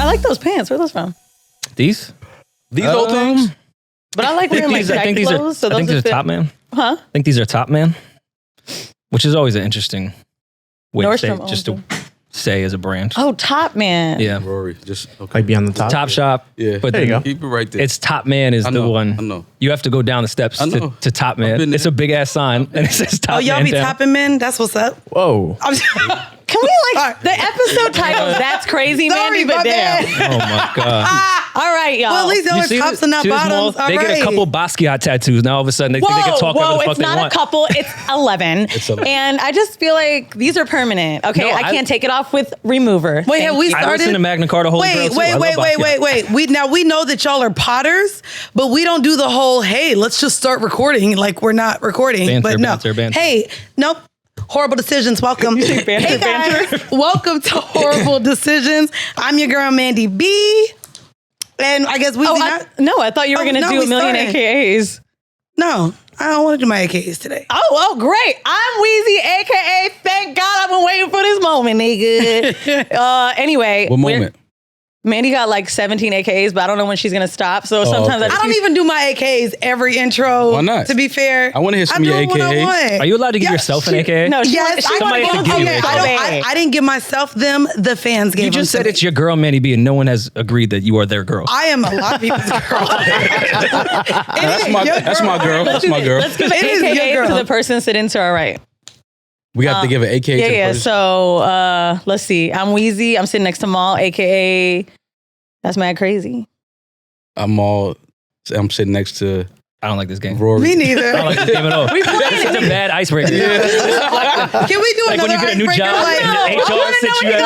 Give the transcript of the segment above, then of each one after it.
like those pants. Where are those from? These old things? But I like wearing like tight clothes. I think these are Top Man. Huh? I think these are Top Man, which is always an interesting way to say as a brand. Oh, Top Man. Yeah. Rory, just okay. Might be on the top. Top Shop. Yeah. But there you go. Keep it right there. It's Top Man is the one. I know. You have to go down the steps to Top Man. It's a big ass sign and it says Top Man. Oh, y'all be down. topping men? That's what's up. Whoa. Can we like the episode title? That's crazy, Sorry, Mandii, but damn. Oh my God. All right, y'all. Well, at least y'all are tops and not bottoms. All they right. get a couple Basquiat tattoos. Now all of a sudden they think they can talk whatever the fuck it's they not want. a couple. It's 11. It's 11. And I just feel like these are permanent. Okay, No, I can't take it off with remover. Wait, have we I started? listen to Magna Carta Holy Grail, too. I love Basquiat. Wait. We know that y'all are potters, but we don't do the whole, hey, let's just start recording like we're not recording. Banter. Hey, nope. Horrible Decisions. Welcome. banter, hey guys, banter? welcome to Horrible Decisions. I'm your girl Mandii B. And I guess Weezy I thought you were going to do a million AKAs. No, I don't want to do my AKAs today. Oh, great. I'm Weezy, AKA thank God I've been waiting for this moment, nigga. Anyway. What moment? Mandii got like 17 AKAs, but I don't know when she's going to stop. So sometimes I don't even do my AKAs every intro. Why not? To be fair. I want to hear some of your AKAs. Are you allowed to give yourself an AKA? No, Yes, somebody has to give you an AKA. I didn't give myself them. The fans gave You them just to said me. it's your girl, Mandii B, and no one has agreed that you are their girl. I am a lot of people's girl. That's my girl. That's my girl. Let's give an It is your AKA to girl. the person sitting to our right. We got to give an AKA to the person. So let's see. I'm Weezy. I'm sitting next to Mal, AKA that's mad crazy. I'm sitting next to I don't like this game. Rory. Me neither. I don't like this game at all. It's such a bad icebreaker. Can we do Like another when you get a new icebreaker? job, Like, HR sits you at.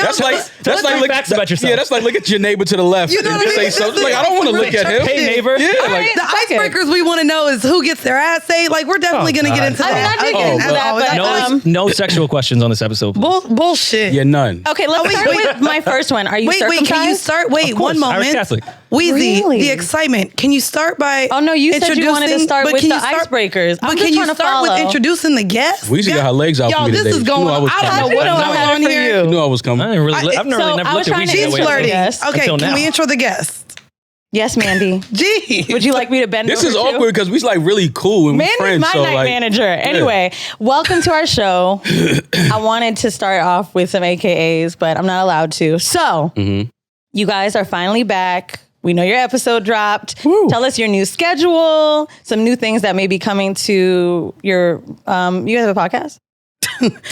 That's Tell like us 3 facts about yourself. Yeah, that's like look at your neighbor to the left You know and what I say mean? something. Like I don't want to look at him. Hey, neighbor. Yeah, All like right. the icebreakers we want to know is who gets their ass ate. Like we're definitely going to get into I mean, that. I did get into that, but No sexual questions on this episode. please. Bullshit. yeah, none. okay, let's start with my first one. Are you Wait, circumcised? can you start? Wait, Of course, one moment. Irish Catholic. Weezy, Really? the excitement. Can you start by Oh no, you said you wanted to introducing- start but with can the you start- icebreakers. But I'm can just you trying to start with follow. introducing the guests? Weezy got her legs out Y'all, for me this today. is She going knew I on. was I coming. don't know what I going had on it for here. you. You knew I was coming. I didn't really. I've never so never I looked was at trying to Weezy get that way. Flirty. Yes. Okay, Until can now. we intro the guest? Yes, Mandii. Gee. Would you like me to bend This over is too? awkward because we like really cool and we're Mandy's friends. my So night like, manager. Anyway, welcome to our show. I wanted to start off with some AKAs, but I'm not allowed to. So, you guys are finally back. We know your episode dropped. Woo. Tell us your new schedule, some new things that may be coming to your. You guys have a podcast?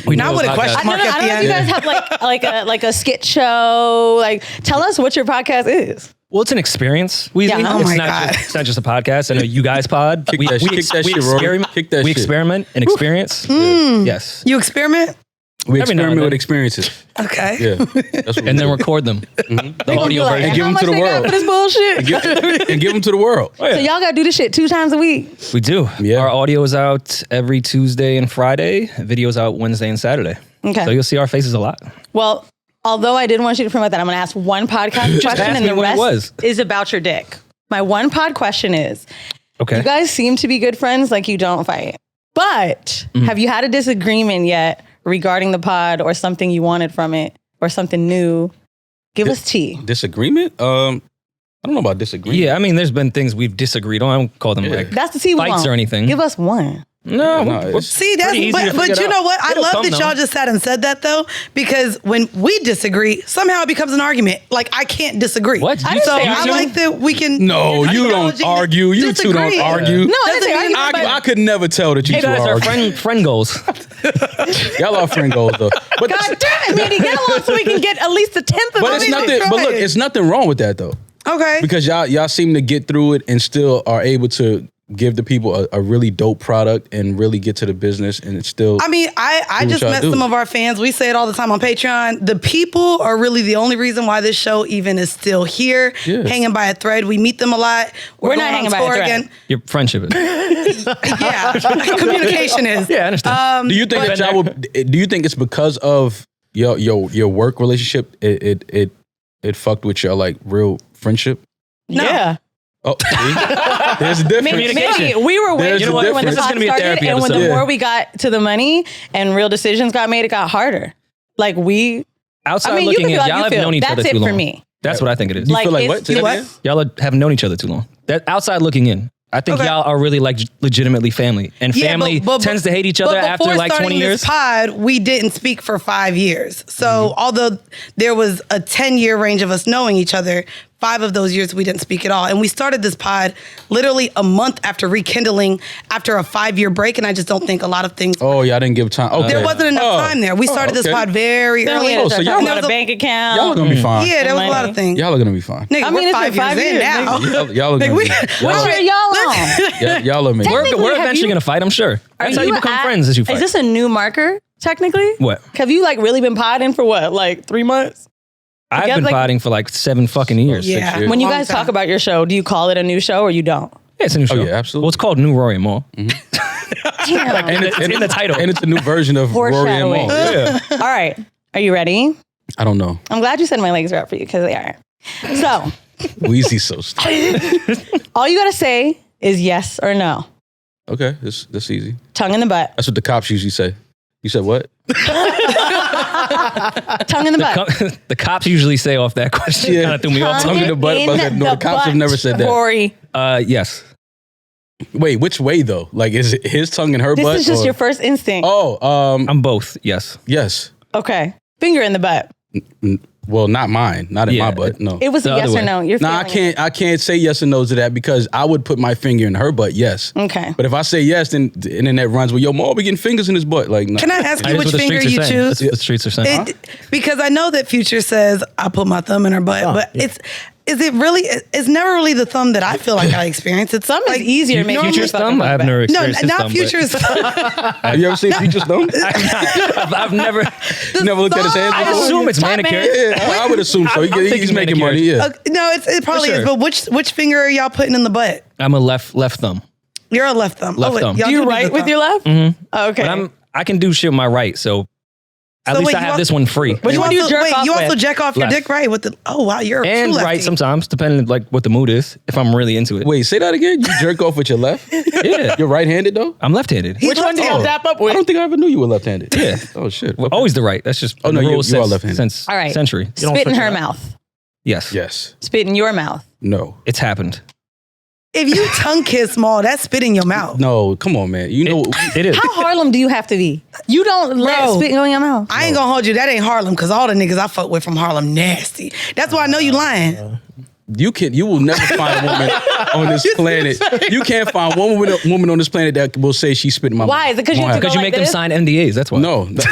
We Not know with a about question that. mark I at don't the know if you end. guys have like a skit show. Like, tell us what your podcast is. Well, it's an experience. Weezy. Yeah. Oh It's my not God. It's not just a podcast and a you guys pod. Kick that shit, Rory. Kick that we shit. experiment and experience. Yes. You experiment? we Every now and experiment then. with experiences. Okay. Yeah, that's what we And then do. record them. The audio Like, version. And give how them much to the they got world. for this bullshit? and give them to the world. Oh, yeah. So y'all gotta do this shit 2 times a week. We do. Yeah. Our audio is out every Tuesday and Friday. Video's out Wednesday and Saturday. Okay. So you'll see our faces a lot. Well, although I didn't want you to promote that, I'm gonna ask one podcast question, ask and me the what it rest was. is about your dick. My one pod question is: Okay. you guys seem to be good friends, like you don't fight, but have you had a disagreement yet regarding the pod or something you wanted from it or something new? Give us tea. Disagreement? I don't know about disagreement. Yeah, I mean, there's been things we've disagreed on. I don't call them like That's the tea we fights want. or anything. Give us one. No, No, we're- it's- See, that's Pretty easy to but figure you it know out. what? I It'll love come, that y'all though. just sat and said that though, because when we disagree, somehow it becomes an argument. Like I can't disagree. What? I didn't So say I argue. like that we can. No, you don't acknowledging argue. You two don't disagree. argue. No, I didn't Doesn't say mean argue. I could never tell that you You two guys are are arguing. friend goals. Y'all are friend goals though. But God damn it, Mandy, get along so we can get at least a 10th of but it. it's nothing. But look, it's nothing wrong with that though, Okay. because y'all seem to get through it and still are able to give the people a really dope product and really get to the business and it's still. I mean, I Do what just y'all met do. some of our fans. We say it all the time on Patreon. The people are really the only reason why this show even is still here, Yeah. hanging by a thread. We meet them a lot. We're not going on hanging by a tour thread. again. Your friendship is. Yeah, communication is. Yeah, I understand. do you think that y'all would? Do you think it's because of your work relationship? It fucked with your like real friendship. No. Yeah. Oh, see? There's a difference. Maybe we were There's waiting a when the difference. This is pod gonna be a started, therapy and when the episode. more we got to the money and real decisions got made, it got harder. Like we, Outside I mean, you looking can in, feel how y'all you have feel. known each That's other it too long. for me. That's what I think it is. You Like, feel like it's- what? Say You that what? again? Y'all haven't known each other too long. That outside looking in. I think Okay. y'all are really like legitimately family. And family tends to hate each other after like 20 years. This pod, we didn't speak for 5 years. So although there was a 10-year range of us knowing each other, 5 of those years we didn't speak at all. And we started this pod literally a month after rekindling after a 5-year break. And I just don't think a lot of things. Oh, y'all didn't give time. Okay. There wasn't enough time there. We started this okay. pod very Then we early. had to so start y'all talking know about a the- bank account. Y'all are gonna be fine. Yeah, there was a lot of things. Y'all are gonna be fine. Nigga, I mean, we're it's 5 been 5 years in years, now. Y'all are Nigga, gonna we- be. What Y'all are are, y'all on? y'all are making. Technically, We're have eventually you- gonna fight, I'm sure. That's how you become at- friends as you fight. Is this a new marker, technically? What? Have you like really been podding for what, like 3 months? I've guess, been like- potting for like 7 fucking years. Yeah. years. When you Long guys time. talk about your show, do you call it a new show or you don't? Yeah, it's a new show. yeah, absolutely. Well, it's called New Rory and Mal. Damn. And it's in the title. And it's a new version of Rory and Foreshadowing. Mal. Yeah. All right. Are you ready? I don't know. I'm glad you said my legs are up for you because they are. So, Weezy's so stupid. all you got to say is yes or no. Okay, that's easy. Tongue in the butt. That's what the cops usually say. You said what? Tongue in the butt. The cops usually say off that question. Yeah. Kind of threw me off. Tongue in the butt. in But I said, no, the cops have never said that. Rory, Yes. Wait, which way though? Like, is it his tongue in her this butt? is just or- your first instinct. Oh, I'm both. Yes. yes. Okay. Finger in the butt. Well, not mine. Not in Yeah. my butt. No. It was The a yes other or way. no. You're Nah, I can't say yes or no to that because I would put my finger in her butt. Yes. Okay. But if I say yes, then the internet runs with yo, Mo be getting fingers in his butt. Like, no. Can I ask That you is which what the finger streets are you saying. choose? That's what the streets are saying. Because I know that Future says I put my thumb in her butt, but is it really? It's never really the thumb that I feel like I experience. It's Thumb like is easier. Maybe Future's thumb? I have never No, experienced his not thumb, but- Future's. Have you ever seen Future's thumb? I've never. You never looked at his hands I before? assume it's Top manicured. man. Yeah, I would assume so. I'm He's thinking making money. manicured. Yeah. No, it probably sure. is. But which finger are y'all putting in the butt? I'm a left thumb. You're a left thumb. Left thumb. y'all Do you the write thumb. with your left? Mm-hmm. Oh, okay. But I can do shit with my right, so at So least wait, I you have al- this one free. Which one do you jerk off you also with? jack off your Left. dick right with the? Oh wow, you're a And true right lefty. sometimes, depending like what the mood is. If I'm really into it. Wait, say that again. You jerk off with your left? Yeah. You're right-handed though? I'm left-handed. Which one do you left-handed. tap up I with? don't think I ever knew you were left-handed. Yeah. Oh shit. Well, always the right. That's just Oh, no, the you- rule you since, are left-handed. since All right. century. Spit in her mouth. Yes. Yes. Spit in your mouth. No. It's happened. If you tongue kiss Maul, that's spit in your mouth. No. Come on, man. You know. It is. How Harlem do you have to be? You don't let Bro. spit go in your mouth. I ain't gonna hold you. That ain't Harlem, because all the niggas I fuck with from Harlem nasty. That's why I know you lying. You will never find a woman on this planet. You can't find one woman on this planet that will say she spit in my mouth. Why? Is it 'cause you Won't have to happen. Because you like make them this? sign NDAs. That's why. No. That's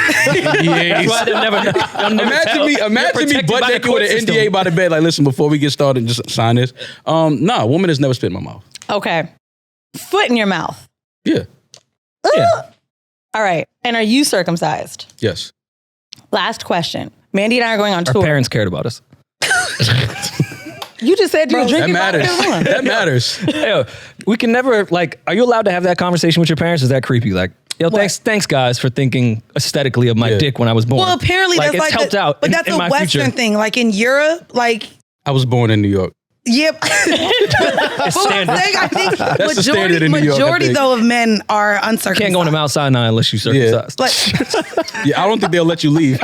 why they'll never Imagine me protected butt by the naked court with an system. NDA by the bed. Like, listen, before we get started, just sign this. Nah, a woman has never spit in my mouth. Okay. Foot in your mouth. Yeah. Yeah. All right. And are you circumcised? Yes. Last question. Mandy and I are going on Our tour. parents cared about us. You just said you were That drinking. matters. vodka. That matters. Yo, we can never like. Are you allowed to have that conversation with your parents? Is that creepy? Like, yo, thanks guys for thinking aesthetically of my Yeah. dick when I was born. Well, apparently like, that's it's like helped out. But in- that's in a my Western future. thing. Like in Europe, like I was born in New York. yep. It's But standard. I'm saying, I think the standard in New York, I majority think. though of men are uncircumcised. Can't go into Mount Sinai unless you circumcised. Like, Yeah, I don't think they'll let you leave.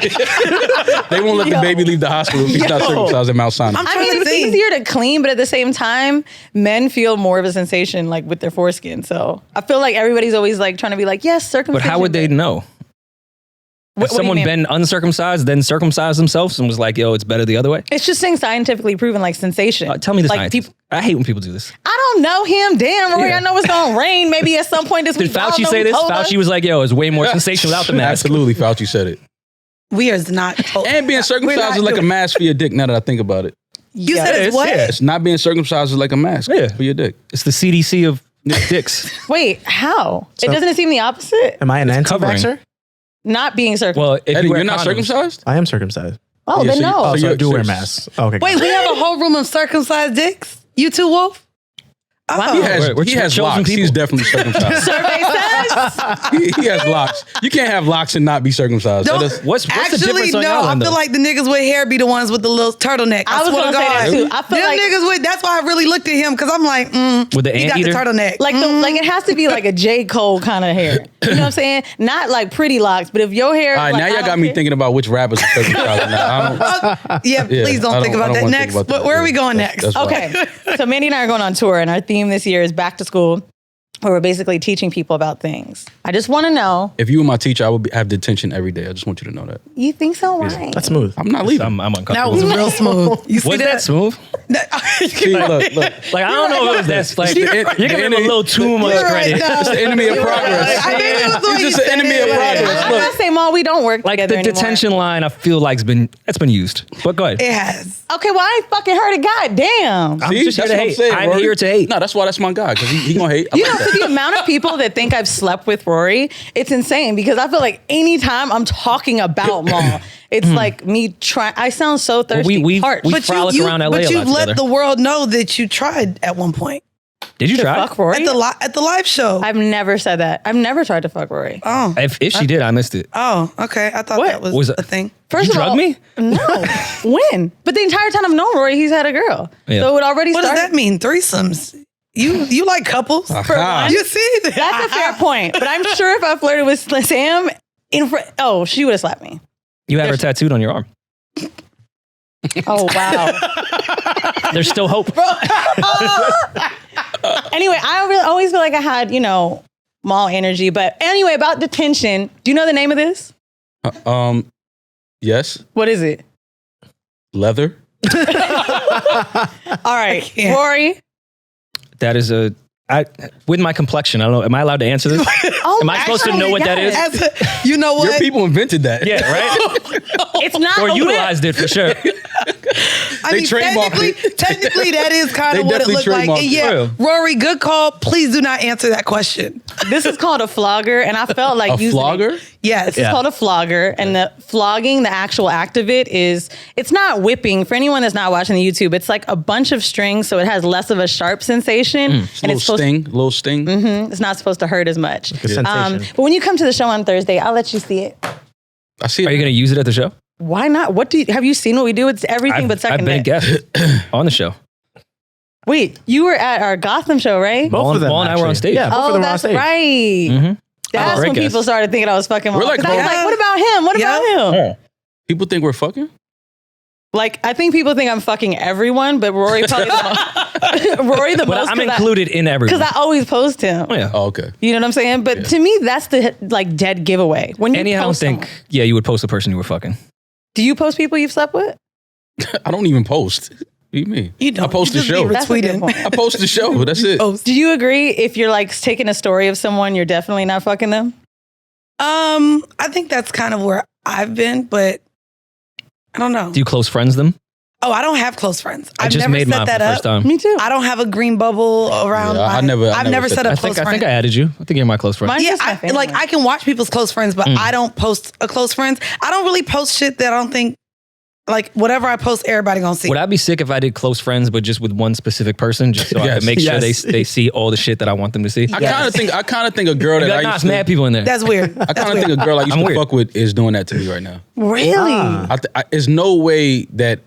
They won't let the baby leave the hospital if he's not circumcised in Mount Sinai. I'm I trying mean, to it's think. easier to clean, but at the same time, men feel more of a sensation like with their foreskin. So I feel like everybody's always like trying to be like, yes, But circumcision. how would they know? What Has do you someone mean? been uncircumcised, then circumcised themselves and was like, yo, it's better the other way? It's just saying scientifically proven like sensation. Tell me the like science. people. I hate when people do this. I don't know him. Damn, Rory, Yeah. I know it's gonna rain. Maybe at some point this Did week. I don't Fauci know say who this? told us. Fauci was like, yo, it's way more sensation without the mask. Absolutely, Fauci said it. we are not. And being circumcised is like a mask for your dick. Now that I think about it, You Yeah, said it it's is, what? yeah. it's not being circumcised is like a mask Yeah. for your dick. It's the CDC of dicks. Wait, how? So- It doesn't seem the opposite. Am I an covering. anti-vaxxer? Not being circumcised. Well, if Eddie, you wear you're not condoms- circumcised? I am circumcised. Oh, Yeah, then so you- no. Oh, so I you're- do wear so- masks. Okay. Wait, we have a whole room of circumcised dicks. You too, Wolf. Oh. He has locks. People. He's definitely circumcised. Survey says. he has locks. You can't have locks and not be circumcised. What's the Actually, difference on no. y'all I end, feel though? like the niggas with hair be the ones with the little turtleneck. I was swear gonna to say that God. too. I feel Them like niggas with. That's why I really looked at him because I'm like, with the he got the anteater? turtleneck. like it has to be like a J. Cole kind of hair. You know what I'm saying? Not like pretty locks, but if your hair. All right, like, now I y'all don't got me care. thinking about which rappers are circumcised. Now, yeah, please don't think about that. Next, where are we going next? Okay. So Mandii and I are going on tour, and our theme this year is back to school, where we're basically teaching people about things. I just want to know. If you were my teacher, I would have detention every day. I just want you to know that. You think so? Why? That's smooth. I'm not leaving. I'm That uncomfortable. was real smooth. You see Was that smooth? See, look. Like, I don't know if it was that. Like, you're giving him a little too much You're right, credit. no. It's the enemy of progress. I think it was the way He's you just an said enemy it. of Yeah. progress. I'm Look. not saying Mal, we don't work Like together the anymore. detention line, I feel like it's been used. But go ahead. It has. Okay, well I ain't fucking heard it. God damn. I'm See, just here that's to what I'm hate. saying, I'm Rory. here to hate. No, that's why that's my guy, because he gonna hate. I You like know, that. for the amount of people that think I've slept with Rory, it's insane because I feel like anytime I'm talking about Mal, it's like me trying. I sound so thirsty. we Parched. frolic around LA a But lot you've let together. the world know that you tried at one point Did you try? fuck Rory. at the live show. I've never said that. I've never tried to fuck Rory. Oh, If she did, I missed it. okay. I thought What? that was Was it- a thing. First You of drug all, me? No. When? But the entire time I've known Rory, he's had a girl. Yeah. So it already What does started. that mean? Threesomes? You like couples? Aha. You see that? That's a fair point. But I'm sure if I flirted with Sam in front, she would have slapped me. You have her tattooed on your arm. Oh wow. There's still hope. Anyway, I always feel like I had, Mal energy. But anyway, about detention, do you know the name of this? Yes, What is it? leather. All right, can't. Rory. That is with my complexion. I don't know. Am I allowed to answer this? Oh, Am I supposed to know what that is? You know what? Your people invented that. Yeah, right? It's not Or a whip. utilized it for sure. I They mean, trademarked technically, that is kind They of what it definitely looked like. And trademarked yeah, it. Rory, good call. Please do not answer that question. This is called a flogger, and I felt like A using flogger? it. Yes. It's called a flogger, and the flogging, the actual act of it is, it's not whipping. For anyone that's not watching the YouTube, it's like a bunch of strings, so it has less of a sharp sensation. It's a little sting. It's not supposed to hurt as much. The sensation. But when you come to the show on Thursday, I'll let you see it. I see it. Are you going to use it at the show? Why not? Have you seen what we do? It's everything but second I've been a net. guest on the show. Wait, you were at our Gotham show, right? Both of them, Ball and I were on actually. stage. Yeah, both of them were on that's stage. right. Mm-hmm. That's Great when guest. people started thinking I was fucking. We're like 'Cause I was both- like, what about him? What about him? People think we're fucking? Like, I think people think I'm fucking everyone, but Rory probably the most. Rory the But most. I'm included in everyone. Because I always post him. Oh, yeah. Oh, okay. You know what I'm saying? But to me, that's the dead giveaway. When you Annie, I don't post think, someone. you would post a person you were fucking. Do you post people you've slept with? I don't even post. What do you mean? You don't. I post You the just show. be That's a good Tweeting. point. I post the show. That's it. Do you agree if you're like taking a story of someone, you're definitely not fucking them? I think that's kind of where I've been, but I don't know. Do you close friends them? Oh, I don't have close friends. I I've just never made set mine for that the up. first time. Me too. I don't have a green bubble around. Yeah, I've never set set up that. close I think friends. I added you. I think you're my close friend. Mine- Yeah, just my family. I can watch people's close friends, but I don't post a close friends. I don't really post shit that I don't think, like whatever I post, everybody gonna see. Would I be sick if I did close friends, but just with one specific person, just so I Yes. could make sure Yes. they see all the shit that I want them to see? I kind of think a girl that Like, I nah, used it's to, mad people in there. That's weird. I kind of think a girl I used I'm to weird. fuck with is doing that to me right now. Really? There's no way that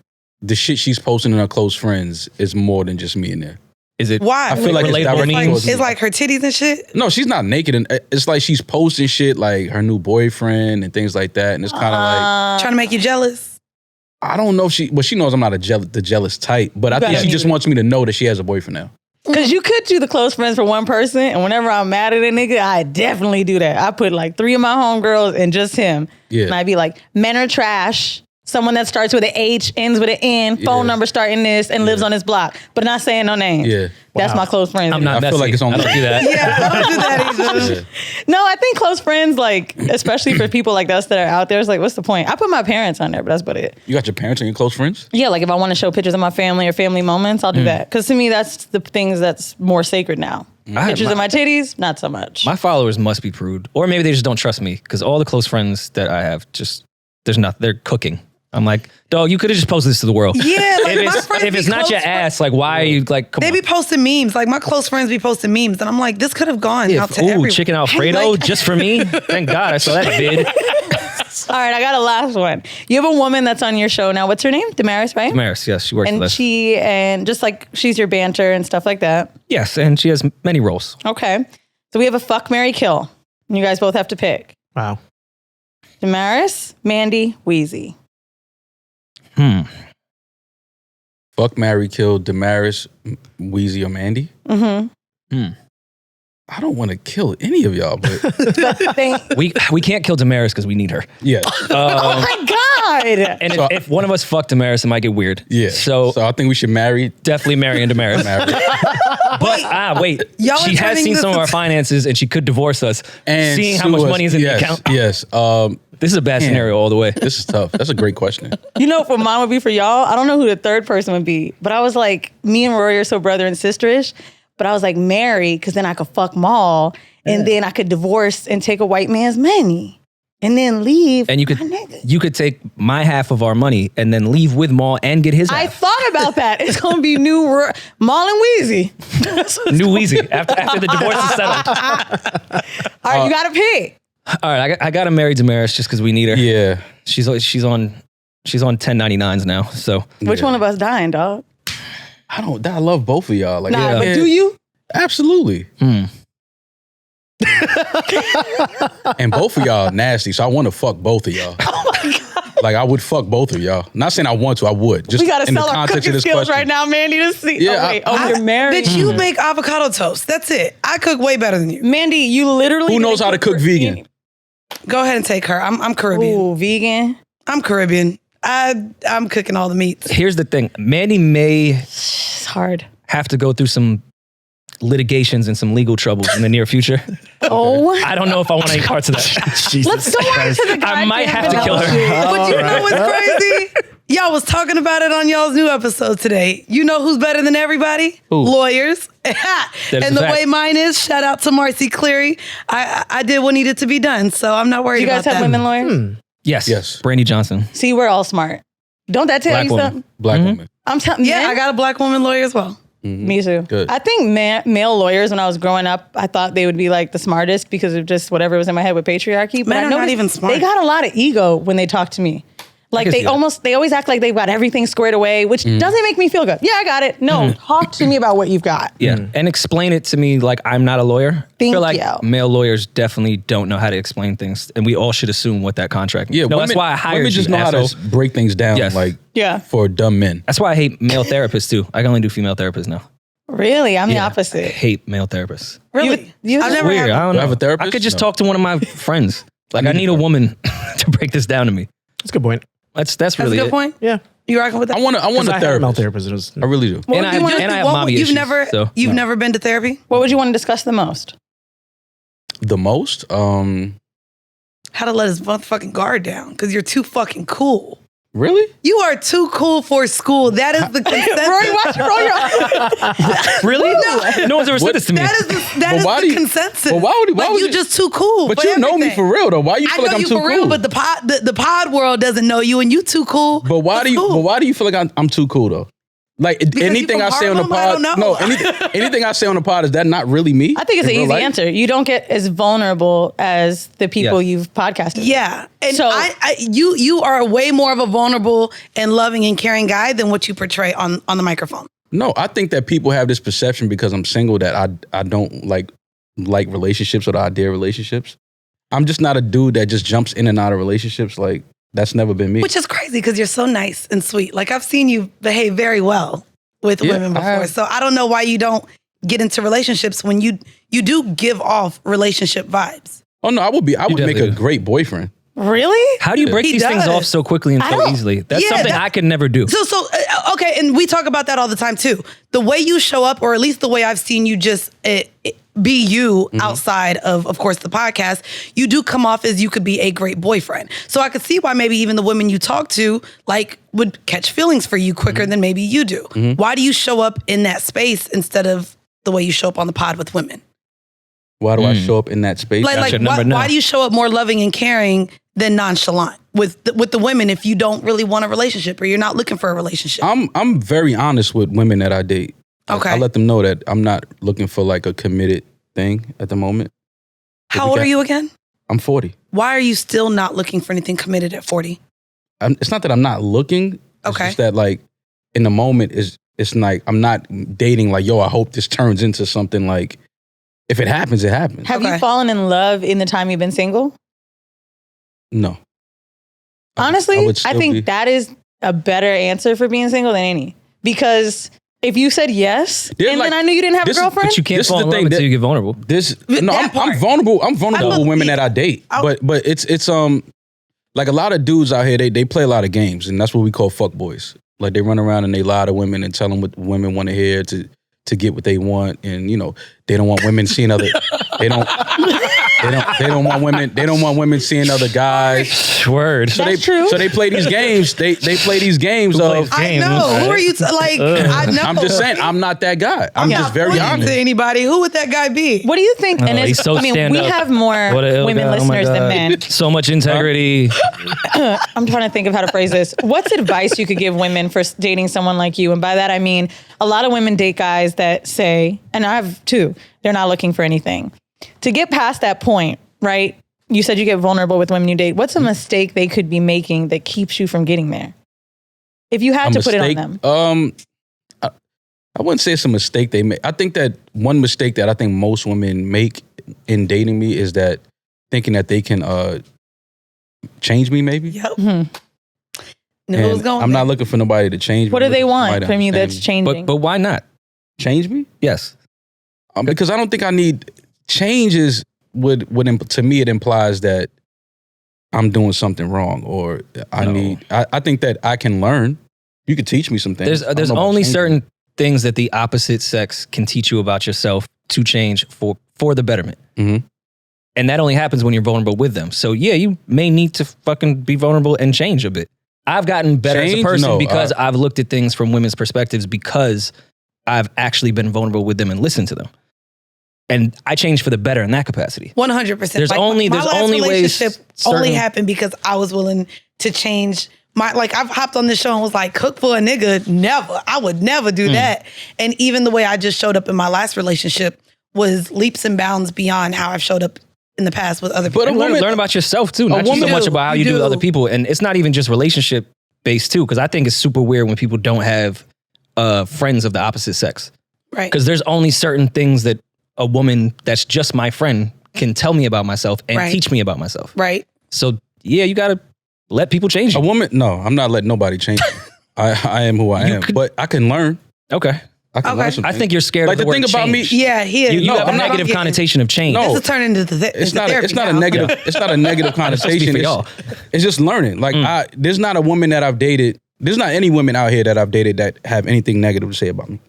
the shit she's posting in her close friends is more than just me in there. Is it? Why? I feel like it's relatable directly memes? towards me. It's like her titties and shit. No, she's not naked, and it's like she's posting shit like her new boyfriend and things like that, and it's kind of like Trying to make you jealous. I don't know if she knows I'm not the jealous type, but I think better she just be. wants me to know that she has a boyfriend now. Because you could do the close friends for one person, and whenever I'm mad at a nigga, I definitely do that. I put like 3 of my homegirls and just him. Yeah. And I'd be like, men are trash. Someone that starts with an H, ends with an N, phone Yeah. number starting this, and lives on this block, but not saying no names. Yeah. That's my close friends. I'm not I messy. feel like it's on I don't do that. Yeah, I don't do that either. Yeah. No, I think close friends, like, especially for people like us that are out there, it's like, what's the point? I put my parents on there, but that's about it. You got your parents and your close friends? Yeah, like if I want to show pictures of my family or family moments, I'll do that. Because to me, that's the things that's more sacred now. Pictures of my titties, not so much. My followers must be prude, or maybe they just don't trust me because all the close friends that I have, just they're cooking. I'm like, dog, you could have just posted this to the world. Yeah, like my friends if it's not your ass, like why are you like? Come they on. be posting memes. Like my close friends be posting memes, and I'm like, this could have gone out to everyone. Chicken Alfredo Like, just for me. Thank God I saw that vid. All right, I got a last one. You have a woman that's on your show now. What's her name? Damaris, right? Damaris, yes, she works with us. And just like she's your banter and stuff like that. Yes, and she has many roles. Okay. So we have a fuck, marry, kill. And you guys both have to pick. Wow. Damaris, Mandii, Weezy. Fuck, marry, kill Damaris, Weezy, or Mandii. I don't want to kill any of y'all, but we can't kill Damaris because we need her. yeah, oh my God. And if one of us fuck Damaris, it might get weird. yeah. So I think we should marry. definitely marrying Damaris. But wait, Y'all she are has turning seen this some of our into- finances, and she could divorce us. And seeing how much sue us. money is in Yes, the account. Yes. This is a bad scenario all the way. This is tough. That's a great question. You know what mine would be for y'all? I don't know who the third person would be, but I was like, me and Rory are so brother and sisterish, but I was like, marry, because then I could fuck Mal, and then I could divorce and take a white man's money, and then leave. And you could take my half of our money and then leave with Mal and get his I half. thought about that. It's going to be new Mal and Weezy. New Weezy after the divorce is settled. All right, you got to pick. All right, I got to marry Damaris just because we need her. Yeah. She's on 1099s now. So Which one of us dying, dog? I love both of y'all. Like, Nah, yeah. but do you? Absolutely. And both of y'all nasty, so I want to fuck both of y'all. Oh my God. Like, I would fuck both of y'all. Not saying I want to, I would. Just We got to in the sell our context cooking of this skills question. right now, Mandy, to see. Yeah, you're married? Bitch, you make avocado toast. That's it. I cook way better than you. Mandii, you literally... Who knows how to cook vegan? Go ahead and take her. I'm Caribbean. Ooh, vegan. I'm Caribbean. I'm cooking all the meats. here's the thing. Mandii may It's hard. have to go through some litigations and some legal troubles in the near future. Oh. I don't know if I want any parts of that. Let's go on to the I might goddamn have to kill her. vanilla But you know what's crazy? Y'all was talking about it on y'all's new episode today. You know who's better than everybody? Who? Lawyers. is And a the fact. way mine is, shout out to Marcy Cleary. I did what needed to be done, so I'm not worried You guys about have that. women lawyers? Yes. Yes. Brandy Johnson. See, we're all smart. Don't that tell Black you woman. something? Black woman. I'm telling you. Yeah, I got a black woman lawyer as well. Me too. Good. I think male lawyers, when I was growing up, I thought they would be like the smartest because of just whatever was in my head with patriarchy. But Men I are not noticed even smart. They got a lot of ego when they talk to me. Like can see that. they always act like they've got everything squared away, which doesn't make me feel good. Yeah, I got it. No, talk to me about what you've got. Yeah. And explain it to me like I'm not a lawyer. Thank I feel like you. male lawyers definitely don't know how to explain things. And we all should assume what that contract means. Yeah, No, women, that's why I hired women just you, know how asshole. to break things down, Yes. like Yeah. for dumb men. That's why I hate male therapists too. I can only do female therapists now. Really? I'm the I opposite. hate male therapists. Really? You- I've never Weird. I had don't Do know. I have a therapist? I could just No. talk to one of my friends. Like I need a woman to break this down to me. That's a good point. That's That's really a good it. point. Yeah. You rocking with that? I want Because a I had a male therapist. therapist. It was, I really do. And I have, Just- and I have what- mommy you've issues. never so. you've never been to therapy? What would you want to discuss the most? The most? How to let his motherfucking guard down because you're too fucking cool. Really? You are too cool for school. That is the consensus. Rory, watch roll your eyes. Really? No one's ever said this to me. That is But why do the you- consensus. but why would like you you- just too cool. But for you know me everything. for real though. Why you I feel know like I'm you too for real, cool? but the pod world doesn't know you, and you too cool. But why That's do you? cool. But why do you feel like I'm too cool though? Like anything you I from say on the Harlem? I pod. don't know. No, anything I say on the pod, is that not really me? I think it's in an real easy life? answer. You don't get as vulnerable as the people Yes. you've podcasted. with. Yeah, and So- you are way more of a vulnerable and loving and caring guy than what you portray on the microphone. No, I think that people have this perception because I'm single that I don't like relationships or the idea of relationships. I'm just not a dude that just jumps in and out of relationships. Like that's never been me. Which is crazy because you're so nice and sweet. Like I've seen you behave very well with Yeah, women I before. have. So I don't know why you don't get into relationships when you do give off relationship vibes. Oh no, I would make definitely a do. great boyfriend. Really? How do you break He these things does. off so quickly and I so don't- easily? That's Yeah, something that- I could never do. So okay, and we talk about that all the time too. The way you show up, or at least the way I've seen you just be you outside of course, the podcast, you do come off as you could be a great boyfriend. So I could see why maybe even the women you talk to like would catch feelings for you quicker than maybe you do. Why do you show up in that space instead of the way you show up on the pod with women? Why do I show up in that space? Why do you show up more loving and caring than nonchalant with the women if you don't really want a relationship or you're not looking for a relationship? I'm very honest with women that I date. Okay. I let them know that I'm not looking for like a committed thing at the moment. How old are you again? I'm 40. Why are you still not looking for anything committed at 40? It's not that I'm not looking. It's just that like in the moment it's like I'm not dating like, yo, I hope this turns into something like, if it happens, it happens. Have you fallen in love in the time you've been single? No. Honestly, I think that is a better answer for being single than any. Because if you said yes, and then I knew you didn't have a girlfriend. But you can't fall in love until you get vulnerable. I'm vulnerable. I'm vulnerable with women that I date. But it's like a lot of dudes out here, they play a lot of games, and that's what we call fuck boys. Like they run around and they lie to women and tell them what women want to hear to get what they want, and they don't want women seeing other. They don't want women seeing other guys. Word. So That's true. So they play these games. They play these games of. I know. Who are you? I know. I'm just saying. I'm not that guy. I'm just very honest. To anybody, who would that guy be? What do you think? And he's so we stand up. have more women listeners than men. So much integrity. I'm trying to think of how to phrase this. What's advice you could give women for dating someone like you? And by that I mean a lot of women date guys that say, and I have too, they're not looking for anything. To get past that point, right? You said you get vulnerable with women you date. What's a mistake they could be making that keeps you from getting there? If you had to put it on them. I wouldn't say it's a mistake they make. I think that one mistake that I think most women make in dating me is that thinking that they can change me maybe. Yep. And I'm not looking for nobody to change me. What do they want from you that's changing? But why not? Change me? Yes. Because I don't think I need changes. To me it implies that I'm doing something wrong, or I think that I can learn. You could teach me some things. There's only certain things that the opposite sex can teach you about yourself to change for the betterment. Mm-hmm. And that only happens when you're vulnerable with them. So yeah, you may need to fucking be vulnerable and change a bit. I've gotten better as a person because I've looked at things from women's perspectives, because I've actually been vulnerable with them and listened to them. And I changed for the better in that capacity. 100%. There's only ways. Only happened because I was willing to change I've hopped on this show and was like, cook for a nigga, never. I would never do that. And even the way I just showed up in my last relationship was leaps and bounds beyond how I've showed up in the past with other people. But learn about yourself too, not just so much about how you do with other people. And it's not even just relationship based too, because I think it's super weird when people don't have friends of the opposite sex. Right. Because there's only certain things that a woman that's just my friend can tell me about myself and teach me about myself. Right. So yeah, you gotta let people change you. A woman, no, I'm not letting nobody change me. I am who I am, but I can learn. Okay. I can learn something. I think you're scared of the word thing about change. me. Yeah, he is. You have a negative connotation of change. No, this is turning into it's not a negative. It's not a negative connotation. It's just learning. Like there's not a woman that I've dated. There's not any women out here that I've dated that have anything negative to say about me.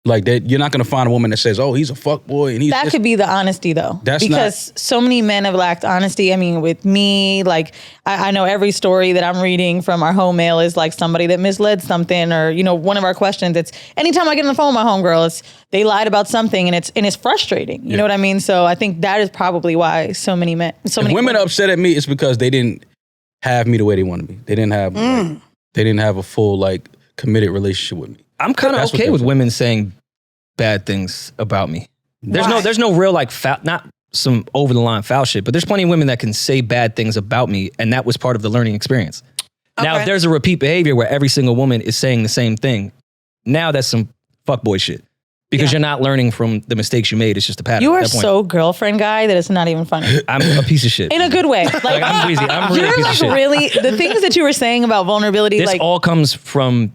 Like that, you're not going to find a woman that says, "Oh, he's a fuck boy," and he's. That could be the honesty, though, because so many men have lacked honesty. I mean, with me, like I know every story that I'm reading from our home mail is like somebody that misled something, or one of our questions. It's anytime I get on the phone with my homegirl, they lied about something, and it's frustrating. You know what I mean? So I think that is probably why so many women are upset at me. It's because they didn't have me the way they wanted me. They didn't have they didn't have a full committed relationship with me. I'm kind of okay with women saying bad things about me. There's no real foul, not some over the line foul shit, but there's plenty of women that can say bad things about me, and that was part of the learning experience. Okay. Now, if there's a repeat behavior where every single woman is saying the same thing, now that's some fuckboy shit. Because you're not learning from the mistakes you made. It's just a pattern. You are so girlfriend guy that it's not even funny. I'm a piece of shit. In a good way. I'm Weezy. I'm really a piece of shit. Really, the things that you were saying about vulnerability. This all comes from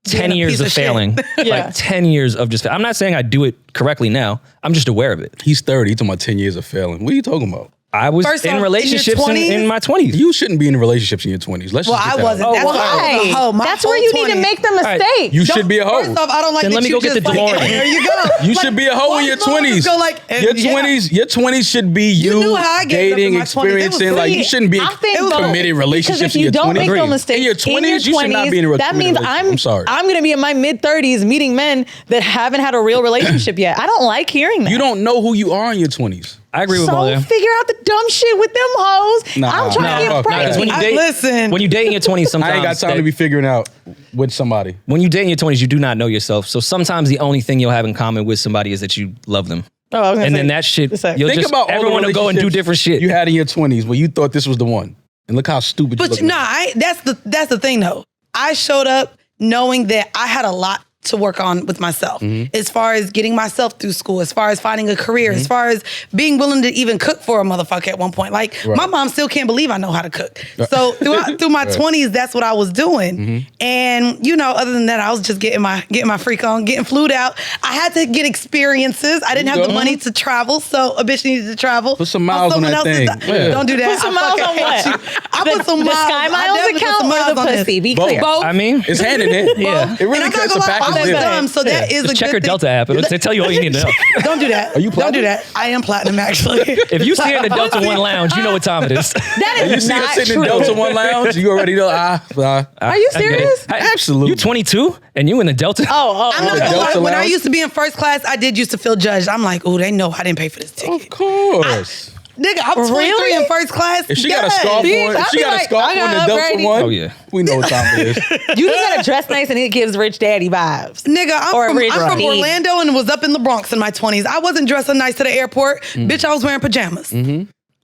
10 years of failing. 10 years of I'm not saying I do it correctly now. I'm just aware of it. He's 30. He's talking about 10 years of failing. What are you talking about? I was First in off, relationships in your 20s? in my 20s. You shouldn't be in relationships in your 20s. Let's Well, just I get that wasn't. out. That's why I was a hoe. My That's where whole you need to 20s. make the mistake. You should be a hoe. First off, I don't like Then that let me you go get just the like, DeLorean. there you go. You should be a hoe in your White motherfuckers 20s. go like, Your 20s, your 20s should be You you, knew how I gave up in dating, my 20s. It was experiencing. Like you free. shouldn't be I think in both. committed relationships Because if in you your don't 20s. make no mistakes In your 20s, you should not be in a that means I'm sorry. I'm going to be in my mid 30s meeting men that haven't had a real relationship yet. I don't like hearing that. You don't know who you are in your 20s. I agree with so all that. figure out the dumb shit with them hoes. Nah, I'm trying to nah, get fuck that. Because when pregnant. you date, Listen. when you date in your 20s, sometimes I ain't got time to be figuring out with somebody. When you date in your 20s, you do not know yourself. So sometimes the only thing you'll have in common with somebody is that you love them. Oh, I was gonna And say- then that shit, It's like- you'll Think just, about all everyone the will go and do relationships different shit. you had in your 20s where you thought this was the one. And look how stupid you But look. nah, that's the thing though. I showed up knowing that I had a lot to work on with myself, as far as getting myself through school, as far as finding a career, as far as being willing to even cook for a motherfucker at one point. Like my mom still can't believe I know how to cook. So through my 20s, that's what I was doing. And you know, other than that, I was just getting my freak on, getting flued out. I had to get experiences. I didn't have the money to travel, so a bitch needed to travel. Put some miles on that thing. Yeah. Don't do that. Put some I miles fucking on hate what? you. I put some the miles. Sky I Miles definitely put account some or miles the on this. pussy? Be Both. clear. Both. I mean, It's hand in hand. Yeah. It really And I'm not gets a gonna lie, package all deal. that dumb, so that is just a check good her thing. Delta app. It'll tell you all you need to know. Don't do that. Are you Don't platinum? do that. I am platinum, actually. If you see her in the Delta One Lounge, you know what time it is. That You is see her not sitting true. in Delta One Lounge, you already know. Are you serious? Absolutely. You 22 and you in the Delta? I'm not gonna lie. Delta When I Lounge? used to be in first class, I did used to feel judged. I'm like, oh, they know I didn't pay for this ticket. Of course. Nigga, I'm 23 Really? in first class. If she got a Yes. scarf on, I'd if she be got a like, scarf I on got the Delta upgraded. One, Oh, yeah. we know what time it is. You just gotta dress nice and it gives rich daddy vibes. Nigga, Or I'm rich from daddy. Orlando and was up in the Bronx in my 20s. I wasn't dressing nice to the airport. Bitch, I was wearing pajamas.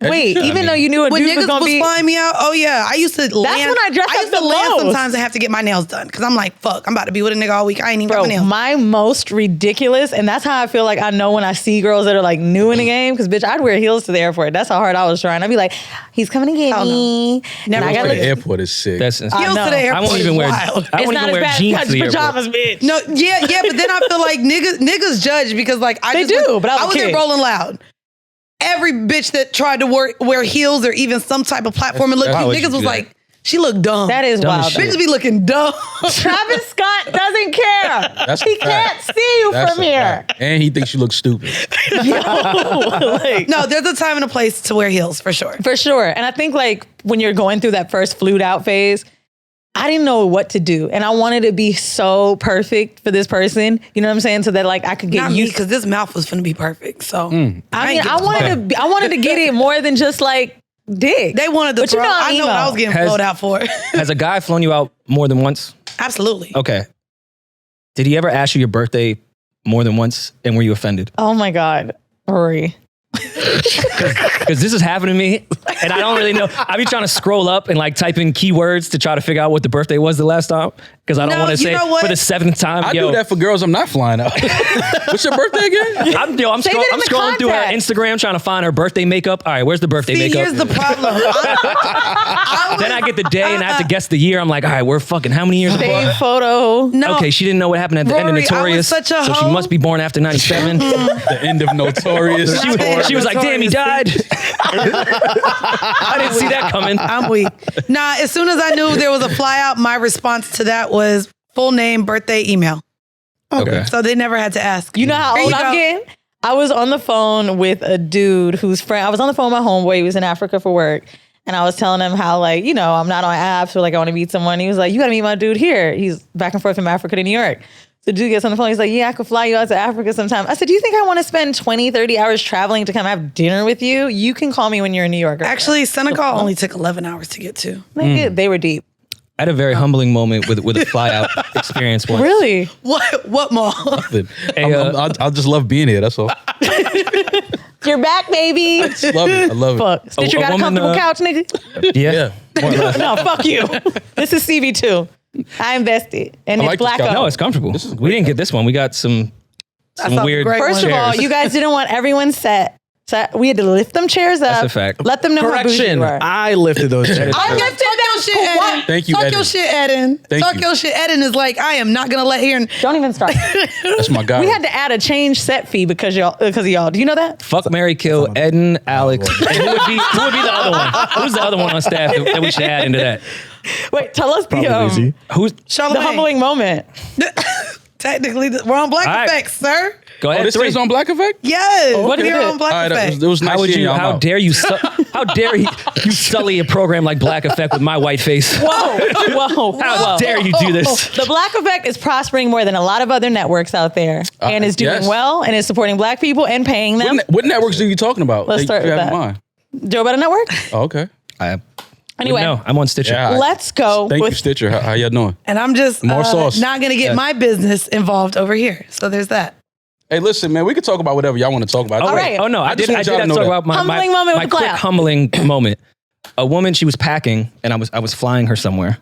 Wait, should, I even mean. though you knew a When dude was niggas gonna was be. flying me out, oh yeah, I used to land. when I dressed I used up to the land most. sometimes and have to get my nails done because I'm like, fuck, I'm about to be with a nigga all week. I ain't even got Bro, my nails. my most ridiculous, and that's how I feel like I know when I see girls that are like new in the game. Because bitch, I'd wear heels to the airport. That's how hard I was trying. I'd be like, he's coming to get Hell no. me. Never And I wear gotta The look. airport is sick. That's Heels I know. to the airport I won't is even wear. wild. I It's won't not even as wear bad jeans as to the airport. pajamas, bitch. No, yeah, but then I feel like niggas judge because like I They just do, was, but I was a there kid. rolling loud. Every bitch that tried to wear heels or even some type of platform and look That's- cute, why would niggas you was do like, she looked dumb. That is Dumb as wild. shit. Bitches be looking dumb. Travis Scott doesn't care. That's He a fact. can't see you That's from a here. fact. And he thinks you look stupid. Like, No, there's a time and a place to wear heels for sure. for sure. And I think like when you're going through that first flued out phase, I didn't know what to do. And I wanted to be so perfect for this person. You know what I'm saying? So that like I could get Not me, used because this mouth was finna be perfect. So I mean, I wanted to get it more than just like dick. they wanted the But you throw. know I know what I was getting Has- flowed out for. Has a guy flown you out more than once? Absolutely. Okay. Did he ever ask you your birthday more than once, and were you offended? Oh my God, Rory. Because this is happening to me, and I don't really know. I be trying to scroll up and like type in keywords to try to figure out what the birthday was the last time, because I don't No, want to you say know what? for the 7th time. I yo, do that for girls I'm not flying out. What's your birthday again? I'm Save it in I'm the scrolling through her contacts. Instagram trying to find her birthday makeup. All right, where's the birthday See, makeup? here's the problem. Then I get the day and I have to guess the year. I'm like, all right, we're fucking how many years Same apart? photo. No. Okay, she didn't know what happened at the end of Rory, I was Notorious, such a so she hoe. must be born after 97. The end of Notorious. She was like, damn, he died. I didn't see that coming. I'm weak. Nah, as soon as I knew there was a fly out, my response to that was full name, birthday, email. Okay. So they never had to ask. You know how Here old you I'm go. getting? I was on the phone with a dude whose friend. I was on the phone with my homeboy. He was in Africa for work. And I was telling him how, like, you know, I'm not on apps or like I want to meet someone. He was like, you got to meet my dude here. He's back and forth from Africa to New York. So the dude gets on the phone. He's like, yeah, I could fly you out to Africa sometime. I said, do you think I want to spend 20, 30 hours traveling to come have dinner with you? You can call me when you're in New York. Actually, Senegal only took 11 hours to get to. They were deep. I had a very humbling moment with a fly out experience once. Really? What mall? Hey, I'll just love being here. That's all. You're back, baby. Love it. I love it. Fuck. Stitcher a got a woman, comfortable couch, nigga? Yeah. More or less. No, fuck you. This is CV2. I invested. And I it's like this black couch. No, it's comfortable. We didn't get this one. We got some That's a weird great First of all, chairs. you guys didn't want everyone set. So we had to lift them chairs up. That's a fact. Let them know how bougie Correction. you are. I lifted those chairs. I lifted that shit, Eden. Thank you, Talk Eden. your shit, Eden. Thank Talk you. your shit, Eden is like, I am not gonna let here. Don't even start. That's my guy. We had to add a change set fee because of y'all. Do you know that? Fuck, Mary, kill, Eden, Alex. And who would be the other one? Who's the other one on staff that we should add into that? Wait, tell us Probably Weezy. Who's the Charlamagne. humbling moment. Technically, we're on Black All right. Effect, sir. Go ahead. this three. is on Black Effect? Yes. What we're did on Black All right, Effect. it was nice How would seeing you? y'all How out. dare you? How dare you sully a program like Black Effect with my white face? Whoa. How dare you do this? The Black Effect is prospering more than a lot of other networks out there and is doing yes. well and is supporting Black people and paying them. What networks are you talking about? Let's that start you with have in that. mind? Joe Better Network? Oh, okay. Anyway, No, I'm on Stitcher. Yeah. let's go Thank you, with Stitcher. How y'all doing? And I'm just More sauce. not going to get my business involved over here. So there's that. Hey, listen, man, we can talk about whatever y'all want to talk about. All right. Oh no, I just did want have y'all to to know talk that. about my Humbling moment my with the quick clap. humbling moment. A woman, she was packing, and I was flying her somewhere,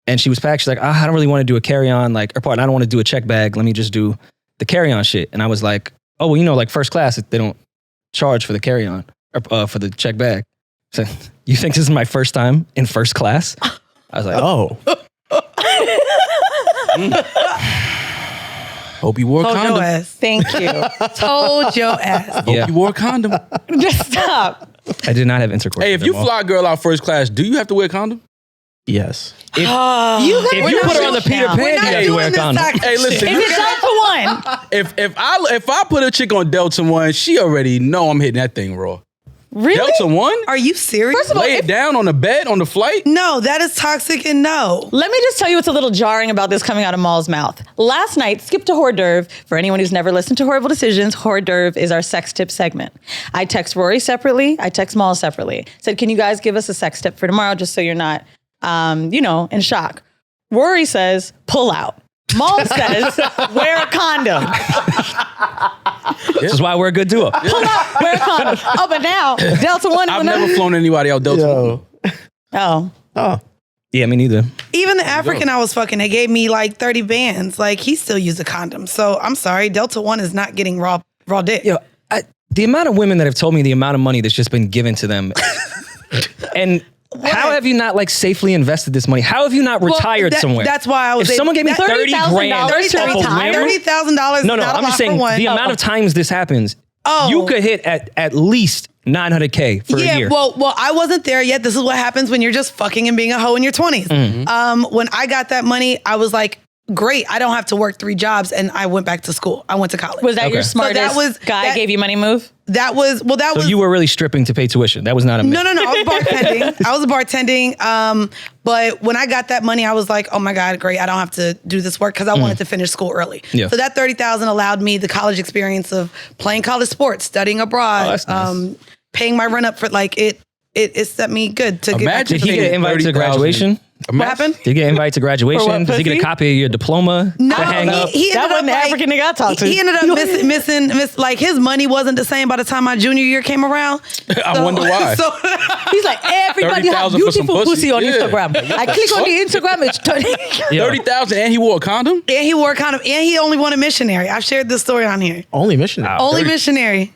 and she was packed. She's like, I don't really want to do a carry on, like, or pardon, I don't want to do a check bag. Let me just do the carry on shit. And I was like, oh well, like first class, they don't charge for the carry on or for the check bag. So you think this is my first time in first class? I was like, Oh. Hope you wore a Told your condom. ass. thank you. Told your ass. Hope yeah, you wore a condom. Just stop. I did not have intercourse. Hey, with if you them all. fly a girl out first class, do you have to wear a condom? Yes. You if guys you are put her on the Peter now. Pan, you have to wear a condom. Hey, listen. Is it down to one? If I put a chick on Delta 1, she already know I'm hitting that thing raw. Really? Delta 1? Are you serious? First of all, Lay it down on the bed on the flight? No, that is toxic and no. Let me just tell you what's a little jarring about this coming out of Mal's mouth. Last night, skip to hors d'oeuvre. For anyone who's never listened to Horrible Decisions, hors d'oeuvre is our sex tip segment. I text Rory separately. I text Mal separately. Said, can you guys give us a sex tip for tomorrow just so you're not, in shock? Rory says, pull out. Mal says, wear a condom. This is why we're a good duo. Pull out, wear a condom. Oh, but now, Delta 1 I've never flown anybody out Delta 1. Yo. Oh. Oh. Yeah, me neither. Even the African I was fucking, they gave me like 30 bands. Like, he still used a condom. So I'm sorry, Delta 1 is not getting raw dick. Yo, the amount of women that have told me the amount of money that's just been given to them, and how have you not like safely invested this money? How have you not retired somewhere? That's why I was. If someone gave me 30 grand $30,000 off a whim, $30,000. no, I'm just saying the amount of times this happens. Oh. You could hit at least $900K for a year. Well, I wasn't there yet. This is what happens when you're just fucking and being a hoe in your 20s. When I got that money, I was like, great, I don't have to work 3 jobs, and I went back to school. I went to college. Was that your Okay. smartest guy gave you money move? That was So you were really stripping to pay tuition. That was not a myth. No. I was bartending. But when I got that money, I was like, oh my God, great. I don't have to do this work because I wanted to finish school early. Yeah. So that $30,000 allowed me the college experience of playing college sports, studying abroad, Oh, that's nice. paying my rent up for like it set me good to get back to Did he get invited to 30,000. graduation? What happened? Did he get invited to graduation? For what, Does he get a pussy? copy of your diploma No, to hang up? he That ended wasn't the up African nigga I talked to. He ended up missing like his money wasn't the same by the time my junior year came around. I wonder why. So He's like, everybody have 30,000 for some beautiful pussy on Yeah. Instagram. I click on the Instagram, it's 30. Yeah. 30,000 and he wore a condom? and he wore a condom, and he only wanted missionary. I've shared this story on here. Only missionary. Only 30. missionary.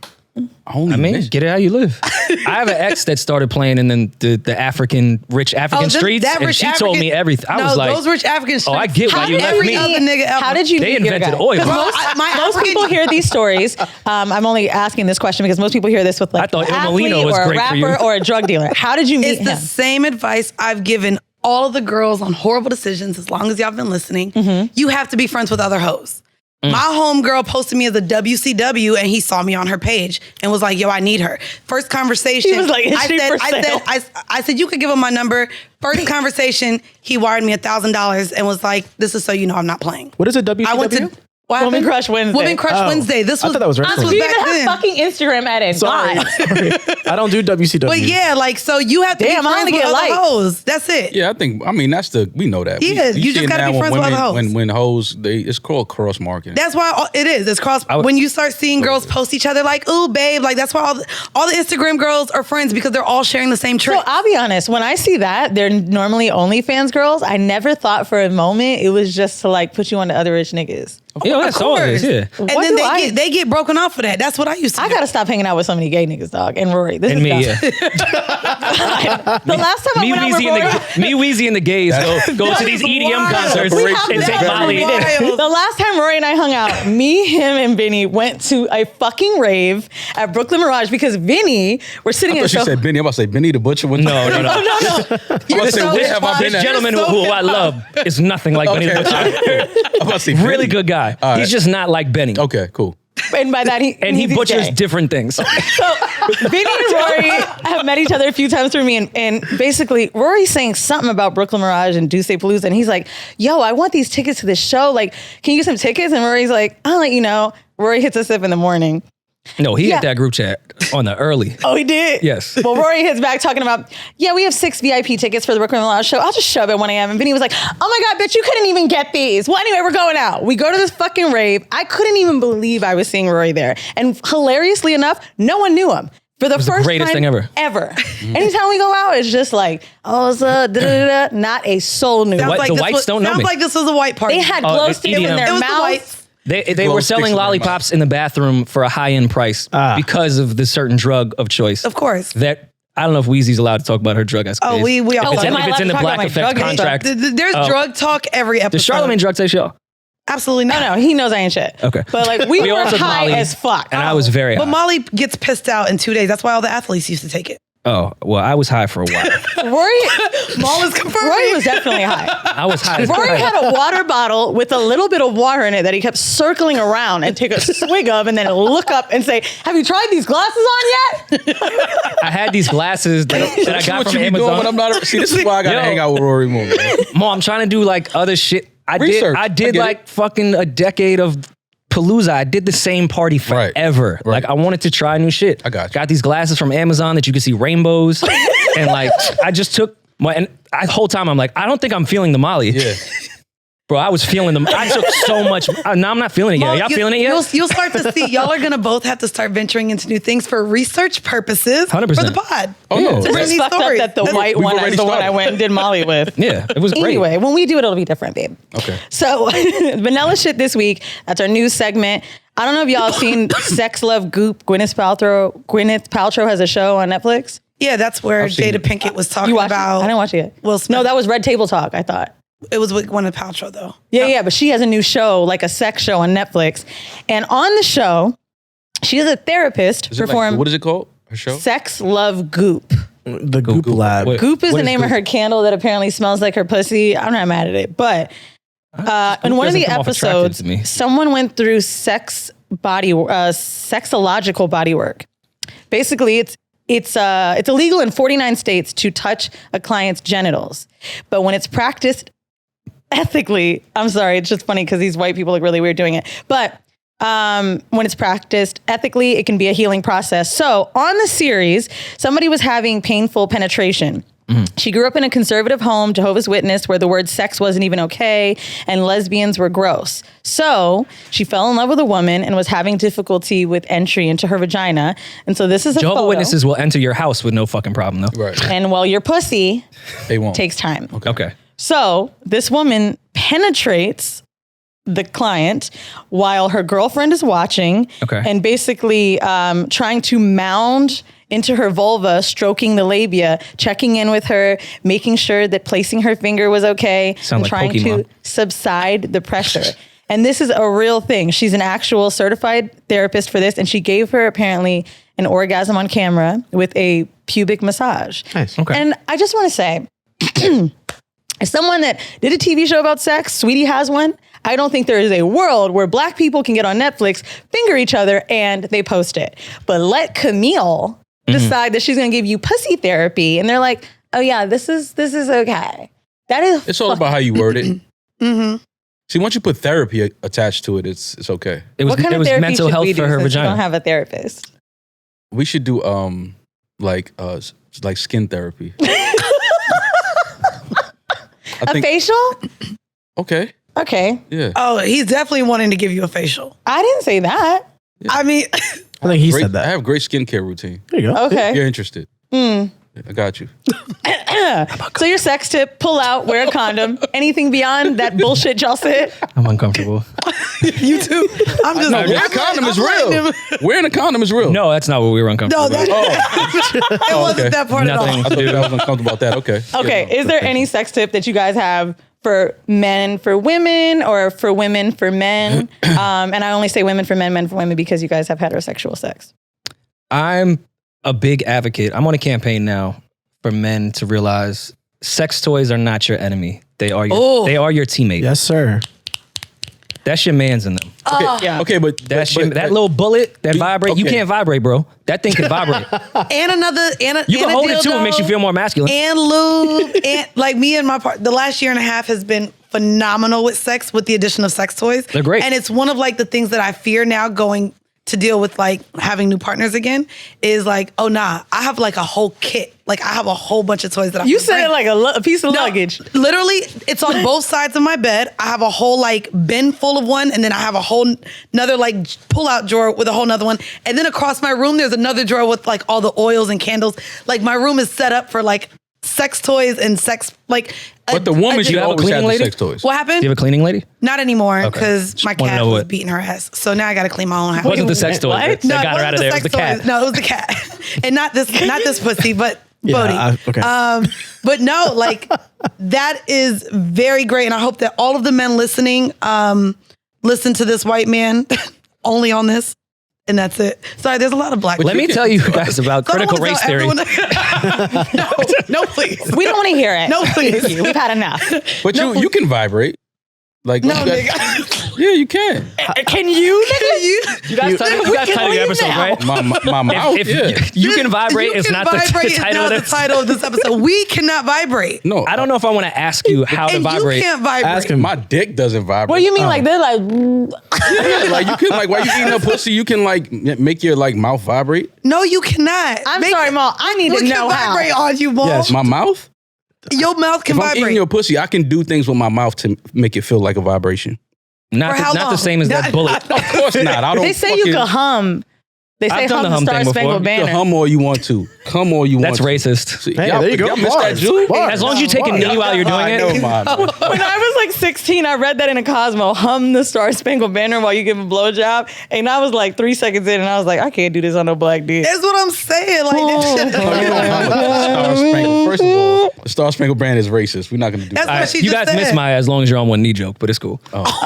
Only I mean, men. get it how you live. I have an ex that started playing in the rich African streets, and she told me everything. I was like, those rich African streets. I get why you left every me. other nigga ever. How did you They meet your invented guy? oil. 'Cause most people hear these stories. I'm only asking this question because most people hear this with like I thought an Il Molino athlete was or a great for you. rapper or a drug dealer. How did you meet It's the him? same advice I've given all of the girls on Horrible Decisions as long as y'all been listening. You have to be friends with other hoes. My homegirl posted me as a WCW and he saw me on her page and was like, yo, I need her. First conversation. He was like, is she for sale? I said, you could give him my number. First conversation, he wired me $1,000 and was like, this is so you know I'm not playing. What is a WCW? I went to what Woman happened? Crush Wednesday. Woman Crush Oh. Wednesday. This I was thought that was wrestling. this You was even back have then. fucking Instagram at it. Sorry. God. I don't do WCW. But yeah, like, so you have to Damn, be I friends only with get other likes. hoes. That's it. Yeah, we know that. Yeah, you just see it gotta now be friends with when other hoes. When hoes, it's called cross marketing. That's why it is. It's cross. When you start seeing girls post each other like, ooh, babe, like that's why all the Instagram girls are friends because they're all sharing the same trick. So I'll be honest, when I see that, they're normally OnlyFans girls. I never thought for a moment it was just to like put you on to other rich niggas. That's all it is. Yeah. And What then do they get broken off for that. That's what I used to do. I gotta stop hanging out with so many gay niggas, dog. And Rory, this And is me, dumb. yeah. The last time I went out with Rory, Weezy and the gays go to these EDM wild. concerts We have and that take Molly. wild. the last time Rory and I hung out, me, him, and Vinny went to a fucking rave at Brooklyn Mirage because Vinny, we're sitting I in thought she said Benny. I'm about to say Benny the Butcher. No. No. I'm about to say, where have I been This at? gentleman who I love is nothing like Benny the Butcher. I'm about to say Really Benny. good guy. All right. He's just not like Benny. Okay, cool. And by that, he And he butchers gay. different things. So Vinny and Rory have met each other a few times through me, and basically Rory's saying something about Brooklyn Mirage and Duce Palooza, and he's like, "Yo, I want these tickets to this show. Like, can you get some tickets?" And Rory's like, "I'll let you know." Rory hits us up in the morning. No, he Yeah. had that group chat on the early. Oh, he did? Yes. Well, Rory hits back talking about, yeah, we have 6 VIP tickets for the Brooklyn Mirage show. I'll just show up at 1 a.m. And Vinny was like, oh my God, bitch, you couldn't even get these. Well, anyway, we're going out. We go to this fucking rave. I couldn't even believe I was seeing Rory there. And hilariously enough, no one knew him. For the first greatest time thing ever. Anytime we go out, it's just like, oh, it's da-da-da-da. Not a soul knew. What? The this whites was- don't know sounds me. like this was a white party. They had Oh, glow it's sticks in EDM. their It was the mouths. whites. They Glow were sticks selling in their lollipops in the bathroom for a high-end price because of the certain drug of choice. Of course. That I don't know if Weezy's allowed to talk about her drug escapades. Oh, we all Am I If it's in the allowed to talk about Black my Effect drug contract. There's drug talk every episode. Does Charlamagne drug take y'all? Absolutely not. No, he knows I ain't shit. Okay. But like, we were all took high Molly, as fuck. And I was very high. But Molly gets pissed out in 2 days. That's why all the athletes used to take it. Oh, well, I was high for a while. Mal is confirming. Rory was definitely high. I was high. Rory had a water bottle with a little bit of water in it that he kept circling around and take a swig of and then look up and say, have you tried these glasses on yet? I had these glasses that I got What from you be doing when Amazon. I'm not? See, this is why I gotta Yo. hang out with Rory more. Man. Mom, I'm trying to do like other shit. I Research. I did get like fucking a decade of Palooza. I did the same party Right. forever. Right. Like I wanted to try new shit. I got you. Got these glasses from Amazon that you can see rainbows. And like I just took the whole time I'm like, I don't think I'm feeling the Molly. Yeah. Bro, I was feeling them. I took so much. Now I'm not feeling it yet. Mal, Y'all feeling it yet? You'll start to see. Y'all are going to both have to start venturing into new things for research purposes 100%. for the pod. Oh no. To bring It's these fucked up stories. that the white we've one is already the one I started. went and did Molly with. Yeah, it was great. Anyway, when we do it, it'll be different, babe. Okay. So, vanilla shit this week. That's our new segment. I don't know if y'all have seen Sex Love Goop. Gwyneth Paltrow has a show on Netflix. Yeah, that's where I've seen Jada it. Pinkett was You talking watched about. it? I didn't watch it. Will Smith. No, that was Red Table Talk, I thought. It was with Gwyneth Paltrow, though. Yeah, but she has a new show, like a sex show on Netflix. And on the show, she is a therapist. Is it like, what is it called? Her show? Sex Love Goop. The Goop Lab. Wait, Goop is what the name of Goop? her candle that apparently smells like her pussy. I'm not mad at it. But in one of the doesn't come off attractive episodes, to me. someone went through sexological body work. Basically, it's illegal in 49 states to touch a client's genitals. But when it's practiced ethically, I'm sorry, it's just funny because these white people look really weird doing it. But when it's practiced ethically, it can be a healing process. So on the series, somebody was having painful penetration. She grew up in a conservative home, Jehovah's Witness, where the word sex wasn't even okay and lesbians were gross. So she fell in love with a woman and was having difficulty with entry into her vagina. And so this is a Jehovah's photo. Witnesses will enter your house with no fucking problem, though. Right. And while your pussy They won't. takes time. Okay. So this woman penetrates the client while her girlfriend is watching, Okay. and basically trying to mound into her vulva, stroking the labia, checking in with her, making sure that placing her finger was okay, Sound and like trying Pokemon. to subside the pressure. And this is a real thing. She's an actual certified therapist for this, and she gave her apparently an orgasm on camera with a pubic massage. Nice. Okay. And I just want to say, as someone that did a TV show about sex, Sweetie has one. I don't think there is a world where black people can get on Netflix, finger each other, and they post it. But let Camille decide that she's going to give you pussy therapy, and they're like, "Oh yeah, this is okay." That is. It's all about how you word it. See, once you put therapy attached to it, it's okay. It was, What kind it of was therapy mental should health we do for her since we vagina. don't have a therapist? We should do like skin therapy. A facial? Okay. Okay, Yeah. Oh, he's definitely wanting to give you a facial. I didn't say that. I mean, I think he Great, said I that. have great skincare routine. There you go. Okay. If you're interested. Yeah. I got you. So your sex tip, pull out, wear a condom. Anything beyond that bullshit y'all said? I'm uncomfortable. You too. I'm just No, wearing a condom is real. Wearing a condom is real. No, that's not what we were uncomfortable No, about. it wasn't okay. that part Nothing. at all. I thought I was uncomfortable about that. Okay. Okay, is there any sex tip that you guys have for men for women or for women for men? And I only say women for men, men for women because you guys have heterosexual sex. I'm a big advocate. I'm on a campaign now for men to realize sex toys are not your enemy. They are your teammate. Yes, sir. That's your man's in them. Yeah. Okay, but That's but, that little bullet that vibrate. You okay. can't vibrate, bro. That thing can vibrate. And another, You can hold it too. It makes you feel more masculine. And lube, and like me and my part, the last year and a half has been phenomenal with sex, with the addition of sex toys. They're great. And it's one of like the things that I fear now going to deal with like having new partners again is like, oh nah, I have like a whole kit. Like I have a whole bunch of toys that I You said it like a piece of luggage. Literally, it's on both sides of my bed. I have a whole like bin full of one, and then I have a whole another like pull-out drawer with a whole nother one. And then across my room, there's another drawer with like all the oils and candles. Like my room is set up for like sex toys and sex like. But the woman should have a always have cleaning the lady? sex toys. What Do happened? you have a cleaning lady? Not anymore because my wanna cat know was what- beating her ass. So now I got to clean my own house. Wasn't the sex toy that No, it got her out of wasn't there? It was the sex cat. toys. No, it was the cat, and not this pussy, but Bodhi. Okay. But no, like that is very great, and I hope that all of the men listening listen to this white man only on this, and that's it. Sorry, there's a lot of black. Let me tell you guys about So I don't critical wanna race tell theory. everyone- no, please. We don't want to hear it. No, please. Thank you. We've had enough. But you can vibrate. Like No, you got- nigga. Yeah, you can. Can you? You guys title the episode, right? My mouth. If yeah. you can vibrate, You it's can not the vibrate is title not of the this. title of this episode. We cannot vibrate. No, I don't know if I want to ask you how to And vibrate. you can't vibrate. Ask him. My dick doesn't vibrate. What do you mean? Like they're like, Yeah, like you can like while you eating a pussy, you can like make your like mouth vibrate. No, you cannot. I'm sorry, Mal. I need We to can know how. vibrate on you, Mal. Yes. My mouth. Your mouth can If I'm eating vibrate. your pussy, I can do things with my mouth to make it feel like a vibration. Not For how the long? same as that bullet. Of course not. I don't. They say you fucking- can hum. They say I've done hum the the hum Star thing before. Spangled You can Banner. hum all you want to. Come all you That's want. racist. To. Hey, Y'all, there you go. y'all missed that, Bars. Jew? Bars. As long as you take a Bars. knee while you're doing Never it. mind. When I was like 16, I read that in a Cosmo, hum the Star Spangled Banner while you give a blowjob. And I was like 3 seconds in and I was like, I can't do this on no black dick. That's what I'm saying. Like that shit. No, you don't hum the Star Spangled. First of all, the Star Spangled Banner is racist. We're not going to do That's that. what she You just guys said. missed my as long as you're on one knee joke, but it's cool. Not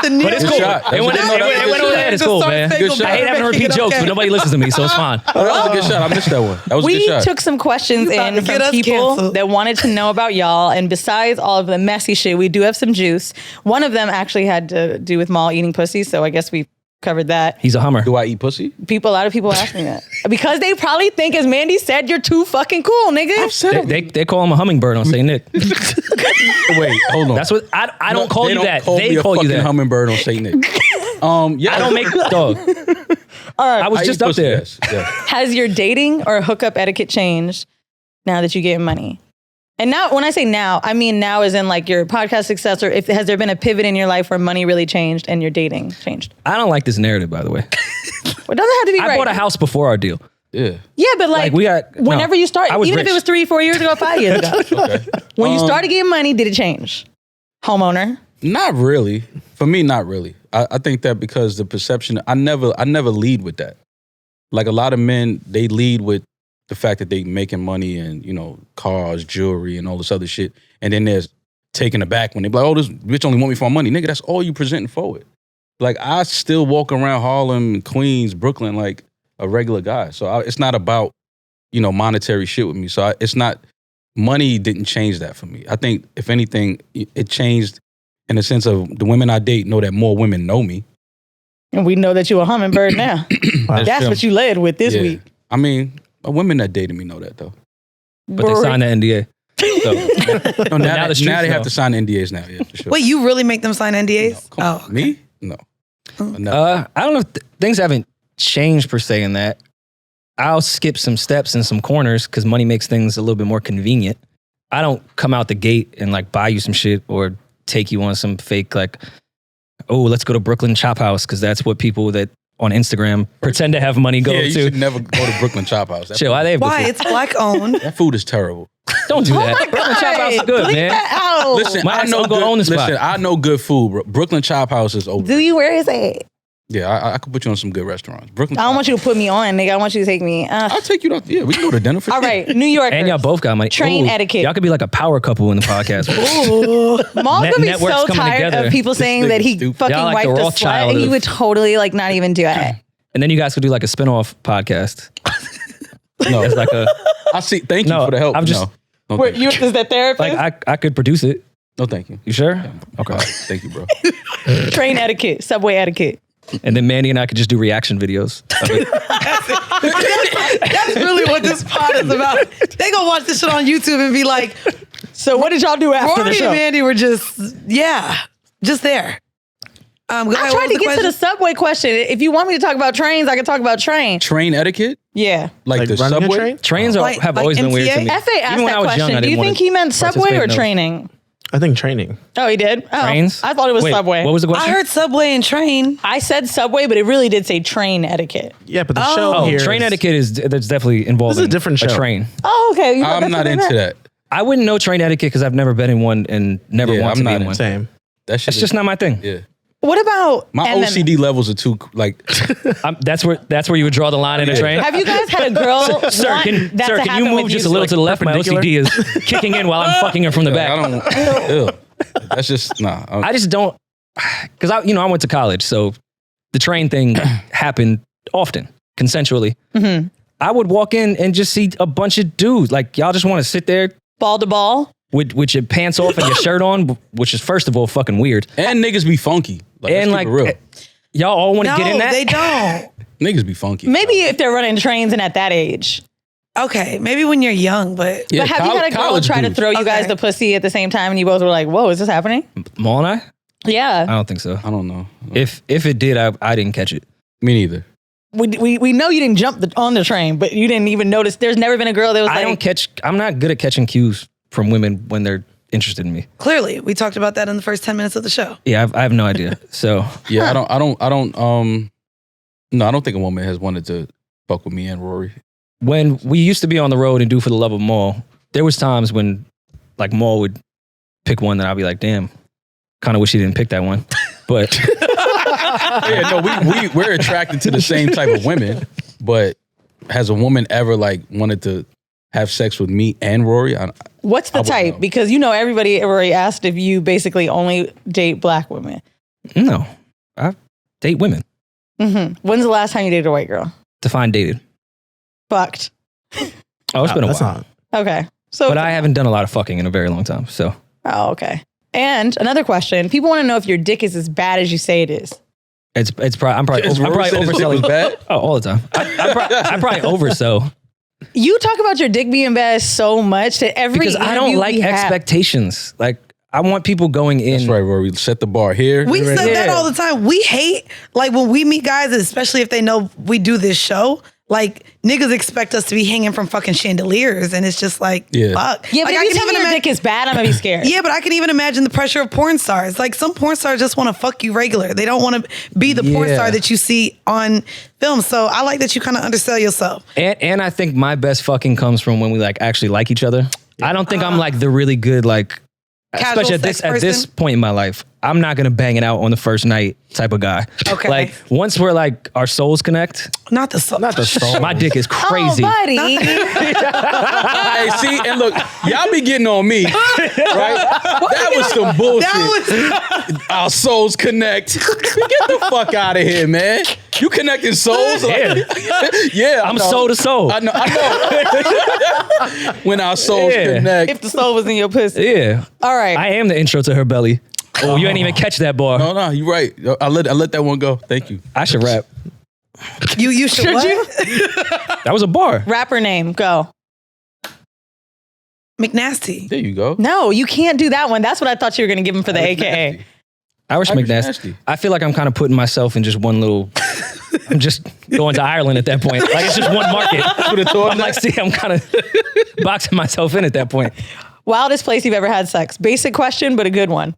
the new. But it's Good cool. shot. It went No, that was a over good there. It's shot. cool, The man. Star Good Spangled shot. I hate having to Banner, repeat okay. jokes, but nobody listens to me, so it's fine. Oh, that was a good shot. I missed that one. That was a good We shot. took some questions You about in to get from us people canceled. that wanted to know about y'all. And besides all of the messy shit, we do have some juice. One of them actually had to do with Mal eating pussy. So I guess we covered that. He's a Hummer. Do I eat pussy? A lot of people ask me that because they probably think, as Mandii said, you're too fucking cool, nigga. They call him a hummingbird on St. Nick. Wait, hold on. That's what I don't call you that. Call They me a call you fucking that. hummingbird on St. Nick. Yeah. I don't make dog. I was I just eat up pussy, there. yes, yes. Has your dating or hookup etiquette changed now that you get money? And now, when I say now, I mean now as in like your podcast success, or has there been a pivot in your life where money really changed and your dating changed? I don't like this narrative, by the way. Well, it doesn't have to be I right. bought a house before our deal. Yeah. Yeah, but like we got- no, whenever you start, I was even if rich. it was 3-4 years ago, 5 years ago, Okay. when you started getting money, did it change? Homeowner. Not really. For me, not really. I think that because the perception, I never lead with that. Like a lot of men, they lead with the fact that they making money and, you know, cars, jewelry, and all this other shit. And then there's taken aback when they be like, oh, this bitch only want me for my money. Nigga, that's all you presenting forward. Like, I still walk around Harlem, Queens, Brooklyn like a regular guy. So it's not about, you know, monetary shit with me. So it's not, money didn't change that for me. I think, if anything, it changed in the sense of the women I date know that more women know me. And we know that you a hummingbird now. That's true. what you led with this Yeah. week. I mean, women that dated me know that though. But they signed the NDA. So, no, Now now, the streets now they have know. to sign NDAs now. Yeah, for sure. Wait, you really make them sign NDAs? Come on. okay. Me? No. No. I don't know if things haven't changed per se in that. I'll skip some steps and some corners because money makes things a little bit more convenient. I don't come out the gate and like buy you some shit or take you on some fake like, oh, let's go to Brooklyn Chop House because that's what people that on Instagram, pretend to have money, go Yeah, you to. should never go to Brooklyn Chop House. Chill, why they have good Why? food? It's black owned. That food is terrible. Don't do that. Brooklyn Chop House is good, Bleep man. that out. Listen, My I ex know uncle good. owned the spot. Listen, I know good food, bro. Brooklyn Chop House is over. Do you? Where is it? Yeah, I could put you on some good restaurants. Brooklyn. I don't Chop want you to put me on, nigga. I want you to take me. I'll take you to. Yeah, we can go to dinner for All sure. right, New York. And y'all both got money. Train etiquette. Y'all could be like a power couple in the podcast. Maul's gonna be Networks so coming tired together. of people saying that he stupid. fucking Y'all like wiped the the slut, Rothschild and he of- would totally like not even do it. And then you guys could do like a spinoff podcast. No, It's like a I see. Thank you No, for the help. I'm just- no, Wait, thank you. is that therapist? like I could produce it. No, thank you. You sure? Okay. All right, thank you, bro. Train etiquette, subway etiquette. And then Mandii and I could just do reaction videos. Of it. That's really what this pod is about. They gonna watch this shit on YouTube and be like, So what did y'all do after the Rory show? and Mandii were just there. Go ahead, I what tried was to the get to the question? subway question. If you want me to talk about trains, I can talk about train. Train etiquette, Yeah. like the running a subway. train? Trains Like- have like always been weird to MTA? me. FA asked Even when that I was question. young, I Do you didn't think wanna he meant subway participate or in those. training? I think training. Oh, he did? Oh, Trains? I thought it was Wait, subway. What was the I question? heard subway and train. I said subway, but it really did say train etiquette. Yeah, but the show Oh, here train is- etiquette is that's definitely involving This is a different show. train. Oh, okay. You thought I'm that's not what it into meant? that. I wouldn't know train etiquette because I've never been in one and never Yeah, want I'm to be not in in one. Same. That shit It's just not my thing. Yeah, What about my and then- OCD levels are too like. That's where you would draw the line in a Yeah. train. Have you guys had a girl Sir, want can that to you happen move with just you? a little like to the left? My perpendicular? OCD is kicking in while I'm fucking her from the back. I don't. Ew. That's just nah. I just don't, because I went to college, so the train thing happened often, consensually. Mm-hmm. I would walk in and just see a bunch of dudes. Like, y'all just want to sit there Ball to ball. with your pants off and your shirt on, which is first of all fucking weird. And niggas be funky. Like, And let's keep like, it real. y'all all want to No, get in that. they don't. Niggas be funky. Maybe if they're running trains and at that age. Okay, maybe when you're young, but Yeah, But have you had a girl college try to dudes. throw you guys Okay. the pussy at the same time and you both were like, whoa, is this happening? Maul and I Yeah. don't think so. I don't know. If it did, I didn't catch it. Me neither. We know you didn't jump on the train, but you didn't even notice. There's never been a girl that was I'm not good at catching cues from women when they're interested in me. clearly we talked about that in the first 10 minutes of the show. Yeah, I have no idea. So Yeah, I don't. No, I don't think a woman has wanted to fuck with me and Rory. when we used to be on the road and do For the Love of Maul, there was times when like Maul would pick one that I'd be like, damn, kind of wish he didn't pick that one. But Yeah, no, we're attracted to the same type of women. But has a woman ever like wanted to have sex with me and Rory? What's the I wouldn't type? know. Because everybody already asked if you basically only date black women. no, I date women. When's the last time you dated a white girl? Define dated. Fucked. Oh, it's been a That's while. not. Okay. So, But I haven't done a lot of fucking in a very long time. So oh, okay. And another question: people want to know if your dick is as bad as you say it is. it's probably I'm probably Is Rory overselling. saying his dick was bad? Oh, all the time. I probably oversell You talk about your dick being bad so much that every because I don't interview like we have- expectations. Like I want people going in. That's right, Rory. Set the bar here. We said that Yeah. all the time. We hate, like, when we meet guys, especially if they know we do this show, like, niggas expect us to be hanging from fucking chandeliers. And it's just like, Yeah. fuck. Yeah, but like, if you tell me your dick is bad, I'm gonna be scared. Yeah, but I can even imagine the pressure of porn stars. Like, some porn stars just want to fuck you regular. They don't want to be the porn Yeah. star that you see on film. So I like that you kind of undersell yourself. And I think my best fucking comes from when we like actually like each other. I don't think I'm like the really good like Casual especially sex at this person? point in my life. I'm not gonna bang it out on the first night type of guy. Okay. Like once we're like our souls connect, Not the soul. Not the soul. my dick is crazy. Oh, buddy. Hey, see, and look, y'all be getting on me, right? That was some bullshit. That was Our souls connect. Get the fuck out of here, man. You connecting souls? Like, yeah, I I'm know. soul to soul. I know. When our souls Yeah. connect. if the soul was in your pussy. Yeah. All right. I am the intro to her belly. Oh, you ain't even catch that bar. No, you're right. I let that one go. Thank you. I should rap. you should Should what? you? That was a bar. Rapper name, go. McNasty. There you go. No, you can't do that one. That's what I thought you were gonna give him for the AKA. Irish Irish McNasty. Nasty. I feel like I'm kind of putting myself in just one little. I'm just going to Ireland at that point. Like it's just one market. I'm like, see, I'm kind of boxing myself in at that point. Wildest place you've ever had sex. Basic question, but a good one.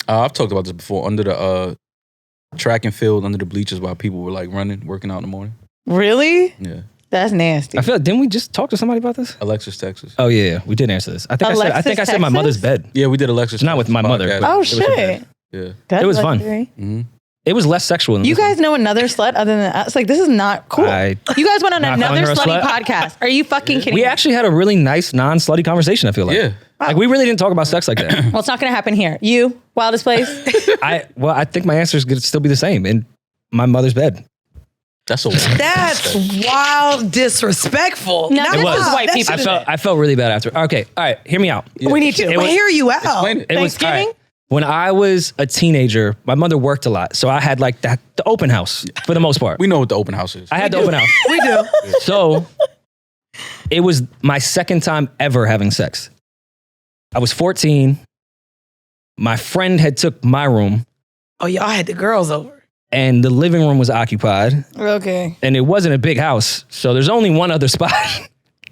I've talked about this before. Under the track and field under the bleachers while people were like running, working out in the morning. Really? Yeah. That's nasty. I feel like, didn't we just talk to somebody about this? Alexis, Texas. Oh yeah, we did answer this. I think Alexis, I said my Texas? mother's bed. Yeah, we did Alexis. Not with my mother, podcast. but- Oh, It was shit. Yeah. That's It was fun. luxury. It was less sexual than You this one. guys know another slut other than us? Like, this is not cool. I- You guys went on Not calling another her a slutty slut? podcast. Are you fucking kidding We me? actually had a really nice non-slutty conversation. I feel like. Yeah. Like we really didn't talk about sex like that. Well, it's not going to happen here. You, wildest place? I think my answer is going to still be the same in my mother's bed. That's a That's wild disrespectful. No, Not this was. is white that people. should've I felt really bad after. Okay, all right, hear me out. been- We need to. It We was- hear you out. Explain it. It was all Thanksgiving? right. When I was a teenager, my mother worked a lot, so I had like the open house for the most part. We know what the open house is. I had the open house. We do. So it was my second time ever having sex. I was 14. My friend had took my room, Oh, y'all had the girls over. and the living room was occupied, Okay. and it wasn't a big house, so there's only one other spot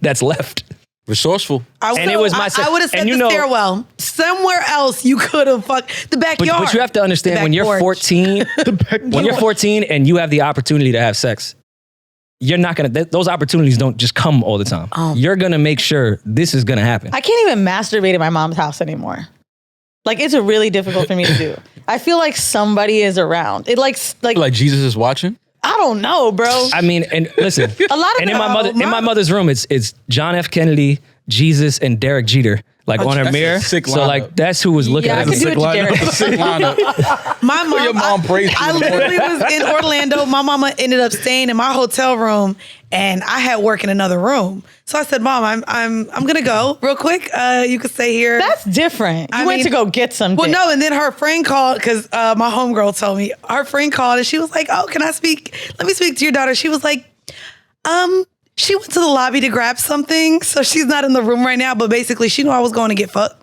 that's left. Resourceful. And it was my I would have said and the you know- stairwell. Somewhere else you could have fucked the backyard. But you have to understand The when back you're porch. 14, when you're 14 and you have the opportunity to have sex, you're not gonna. Those opportunities don't just come all the time. You're gonna make sure this is gonna happen. I can't even masturbate at my mom's house anymore. Like, it's really difficult for me to do. I feel like somebody is around. It like Like Jesus is watching. I don't know, bro. I mean, and listen, A lot of and them- in my mother's room, it's John F. Kennedy, Jesus, and Derek Jeter, like on her that's a mirror. sick So lineup. like that's who was looking Yeah, I at could us. do it to Derek. Sick lineup. My mom, your mom praised you I in the literally was in Orlando. My mama ended up staying in my hotel room, and I had work in another room. So I said, "Mom, I'm gonna go real quick. You can stay here." That's different. You I went mean- to go get some Well, dick. no, and then her friend called because my homegirl told me. Her friend called and she was like, "Oh, can I speak? Let me speak to your daughter." She was like, she went to the lobby to grab something, so she's not in the room right now. But basically, she knew I was going to get fucked.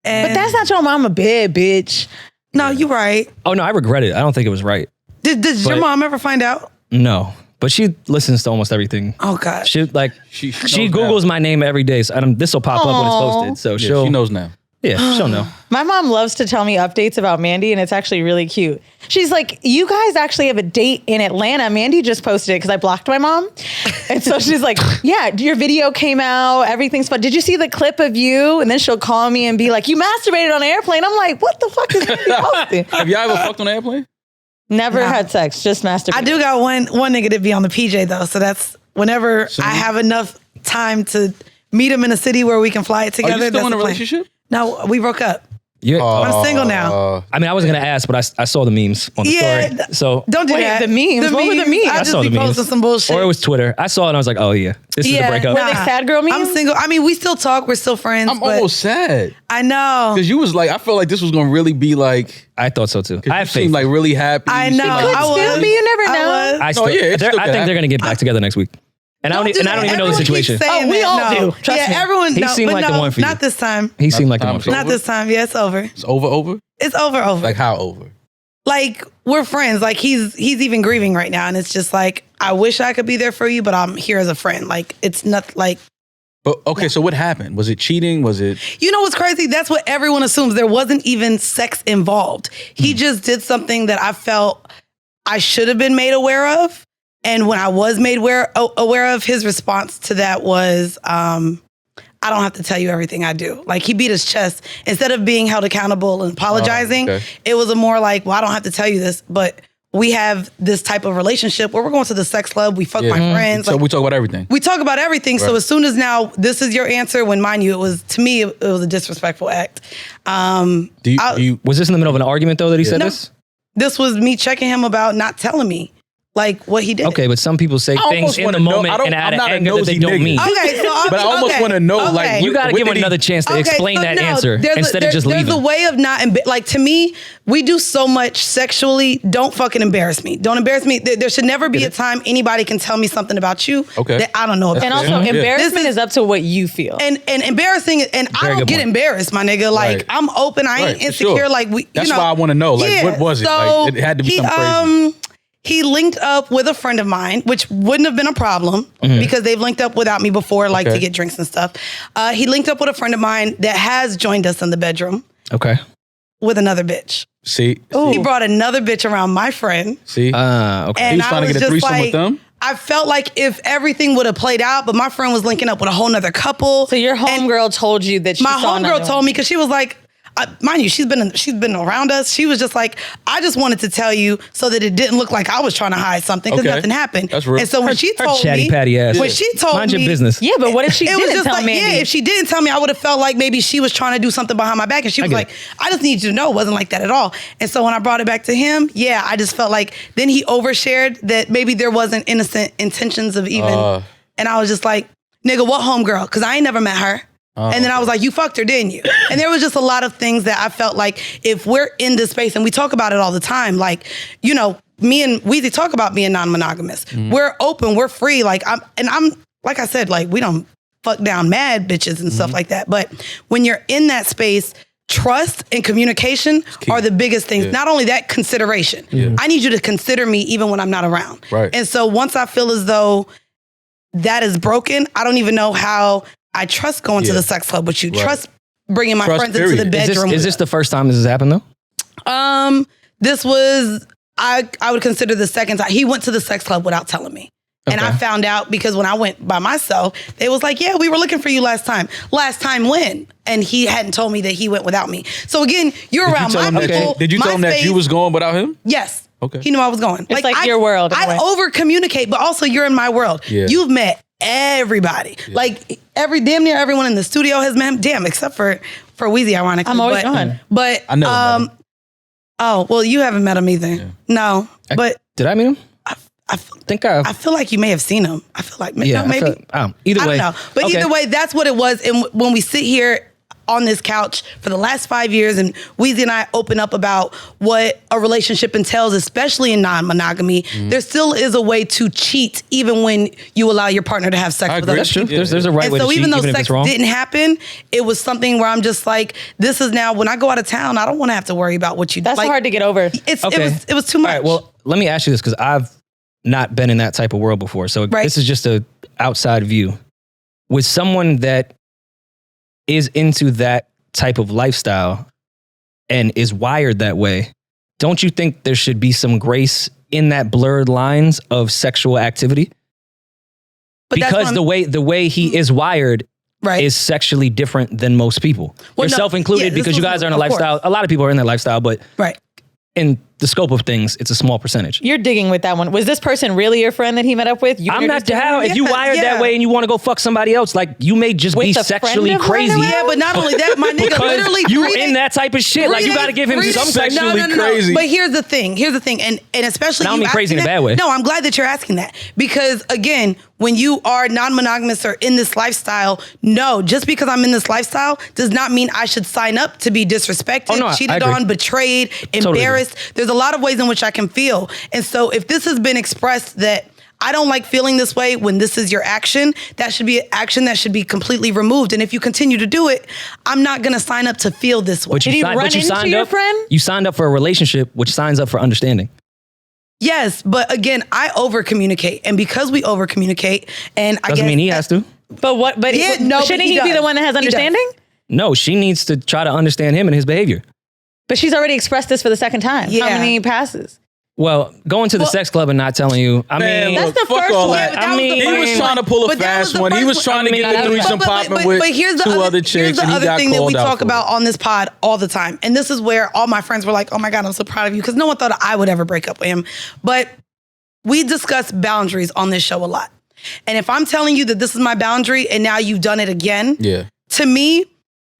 And But that's not your mama bed, bitch. no, you're right. Oh no, I regret it. I don't think it was right. Did your But- mom ever find out? No, but she listens to almost everything. Oh God. She like She she knows Googles now. my name every day, so this will pop up when it's Aw. posted. So Yeah, she'll she knows now. Yeah, she'll know. My mom loves to tell me updates about Mandii, and it's actually really cute. She's like, "You guys actually have a date in Atlanta." Mandii just posted it because I blocked my mom. And so she's like, "Yeah, your video came out. Everything's fun. Did you see the clip of you?" And then she'll call me and be like, "You masturbated on an airplane." I'm like, "What the fuck is Mandii posting?" Have y'all ever fucked on an airplane? Never had sex, just masturbated. I do got one nigga to be on the PJ though, so that's whenever I have enough time to meet him in a city where we can fly it Are together. you still that's in a the plan. relationship? No, we broke up. Yeah. I'm single now. I mean, I wasn't gonna ask, but I saw the memes on the Yeah, story. So Don't do Wait, that. the memes? What were the memes? I I just saw be the posting memes. some bullshit. Or it was Twitter. I saw it and I was like, oh yeah, this is the breakup. Were they sad girl memes? I'm single. I mean, we still talk. We're still friends. I'm but almost sad I know. because you was like, I felt like this was gonna really be like. I thought so too. I You have faith. seemed like really happy. I You seemed know. like- I was. still be, you never know. I was. I, still, yeah, it still I could think they're happen. gonna get back together next week. And I don't even know the Everyone keeps situation. saying Oh, we that. all No. do. Trust yeah, me. everyone. He no, seemed but like the no, one for you. Not this time. He seemed like the Not one for you. Not this time. Yeah, it's over. It's over. It's over. Like how over? Like we're friends. Like he's even grieving right now, and it's just like I wish I could be there for you, but I'm here as a friend. Like it's not like. But okay, so what happened? Was it cheating? Was it? You know what's crazy? That's what everyone assumes. There wasn't even sex involved. He just did something that I felt I should have been made aware of. And when I was made aware of, his response to that was, I don't have to tell you everything I do. Like he beat his chest. Instead of being held accountable and apologizing, okay. it was a more like, well, I don't have to tell you this, but we have this type of relationship where we're going to the sex club. We fuck my friends. So Like, we talk about everything. we talk about everything. So Right. as soon as now this is your answer, when mind you, it was to me it was a disrespectful act. Do you? Was this in the middle of an argument though that he said No. this? This was me checking him about not telling me like what he did. Okay, but some people say almost things in wanna the know- moment I don't- and out I'm of not a anger that they nosy don't nigga. mean. Okay, so But I almost want to know, like, You got to what give him did he- another chance to Okay, explain so that no, answer there's instead of just leaving. There's a way of not, like to me, we do so much sexually. Don't fucking embarrass me. Don't embarrass me. There should never be a time anybody can tell me something about you Okay. that I don't know about. And also, Yeah. embarrassment is up to what you feel. And embarrassing, and I Very don't good get point. embarrassed, my nigga. Like Right. I'm open. I ain't Right, for insecure. sure. Like we. That's you know, why I want to know. Like, what was it? So Like, it had to be he, something crazy. He linked up with a friend of mine, which wouldn't have been a problem because they've linked up without me before, like to Okay. get drinks and stuff. He linked up with a friend of mine that has joined us in the bedroom Okay. with another bitch. See? He brought another bitch around my friend. See? Okay. And He was trying to get a threesome with them? I felt like if everything would have played out, but my friend was linking up with a whole nother couple. So your homegirl told you that My homegirl told me, because she was like, mind you, she's been around us. She was just like, I just wanted to tell you so that it didn't look like I was trying to hide something, because nothing happened. That's real. And so when she told chatty me, patty ass. when she told Mind me, your business. Yeah, but what if she it was didn't just tell like, me? yeah, if she didn't tell me, I would have felt like maybe she was trying to do something behind my back. And she was like, I just need you to know it wasn't like that at all. And so when I brought it back to him, yeah, I just felt like then he overshared that maybe there wasn't innocent intentions of even. And I was just like, nigga, what homegirl? Because I ain't never met her. And then I was like, you fucked her, didn't you? And there was just a lot of things that I felt like if we're in this space, and we talk about it all the time, like, you know, me and Weezy talk about being non-monogamous. We're open, we're free. Like I'm like I said, like we don't fuck down mad bitches and stuff like that. But when you're in that space, trust and communication are the biggest things. Not only that, consideration. I need you to consider me even when I'm not around. Right. And so once I feel as though that is broken, I don't even know how I trust going to the sex club with you. Right. Trust bringing my Trust, friends into the period. bedroom. Is this the first time this has happened though? This was, I would consider the second time. He went to the sex club without telling me. And I found out because when I went by myself, they was like, yeah, we were looking for you last time. Last time when? And he hadn't told me that he went without me. So again, you're around my people. Did you tell him that you was going without him? Yes. Okay. He knew I was going. It's like your world in a way. I over communicate, but also you're in my world. Yeah. You've met everybody. Like damn near everyone in the studio has met him. Damn, except for Weezy, ironically. I'm always gone. But I never met him. Oh, well, you haven't met him either. Yeah. No. But Did I meet him? I I feel like you may have seen him. I feel like Yeah, no, maybe. either way. I don't know. But either way, that's what it was. And when we sit here on this couch for the last 5 years, and Weezy and I open up about what a relationship entails, especially in non-monogamy, there still is a way to cheat even when you allow your partner to have sex with other That's true. people. There's a right And way so to cheat, even though if sex it's wrong. didn't happen, it was something where I'm just like, this is now, when I go out of town, I don't want to have to worry about what you do. That's like, hard to get over. It was too much. All right, well, let me ask you this, because I've not been in that type of world before. So this is just a outside view. With someone that is into that type of lifestyle and is wired that way, don't you think there should be some grace in that blurred lines of sexual activity? But that's Because the way he is wired is sexually different than most people. Well, Yourself included, because you guys are in a lifestyle. A lot of people are in that lifestyle, but in the scope of things, it's a small percentage. You're digging with that one. Was this person really your friend that he met up with? I'm not how. If you wired that way and you want to go fuck somebody else, like you may just be sexually crazy. Yeah, but not only that, my nigga, literally you in that type of shit. Like you got to give him some sexually crazy. But here's the thing, and especially I don't mean crazy in a bad way. No, I'm glad that you're asking that, because again, when you are non-monogamous or in this lifestyle, no, just because I'm in this lifestyle does not mean I should sign up to be disrespected, cheated on, betrayed, embarrassed. There's a lot of ways in which I can feel. And so if this has been expressed that I don't like feeling this way when this is your action, that should be an action that should be completely removed. And if you continue to do it, I'm not going to sign up to feel this way. Did he run into your friend? You signed up for a relationship, which signs up for understanding. Yes, but again, I over communicate, and because we over communicate, and I doesn't mean he has to. But what? But shouldn't he be the one that has understanding? No, she needs to try to understand him and his behavior. But she's already expressed this for the second time. Yeah. How many passes? Well, going to the sex club and not telling you. I mean, that's the first one. I mean, he was trying to pull a fast one. He was trying to get the threesome popping with two other chicks, here's the and he other got thing that we called out talk for about on this pod all the time. And this is where all my friends were like, oh my God, I'm so proud of you. Because no one thought I would ever break up with him. But we discuss boundaries on this show a lot. And if I'm telling you that this is my boundary and now you've done it again, to me,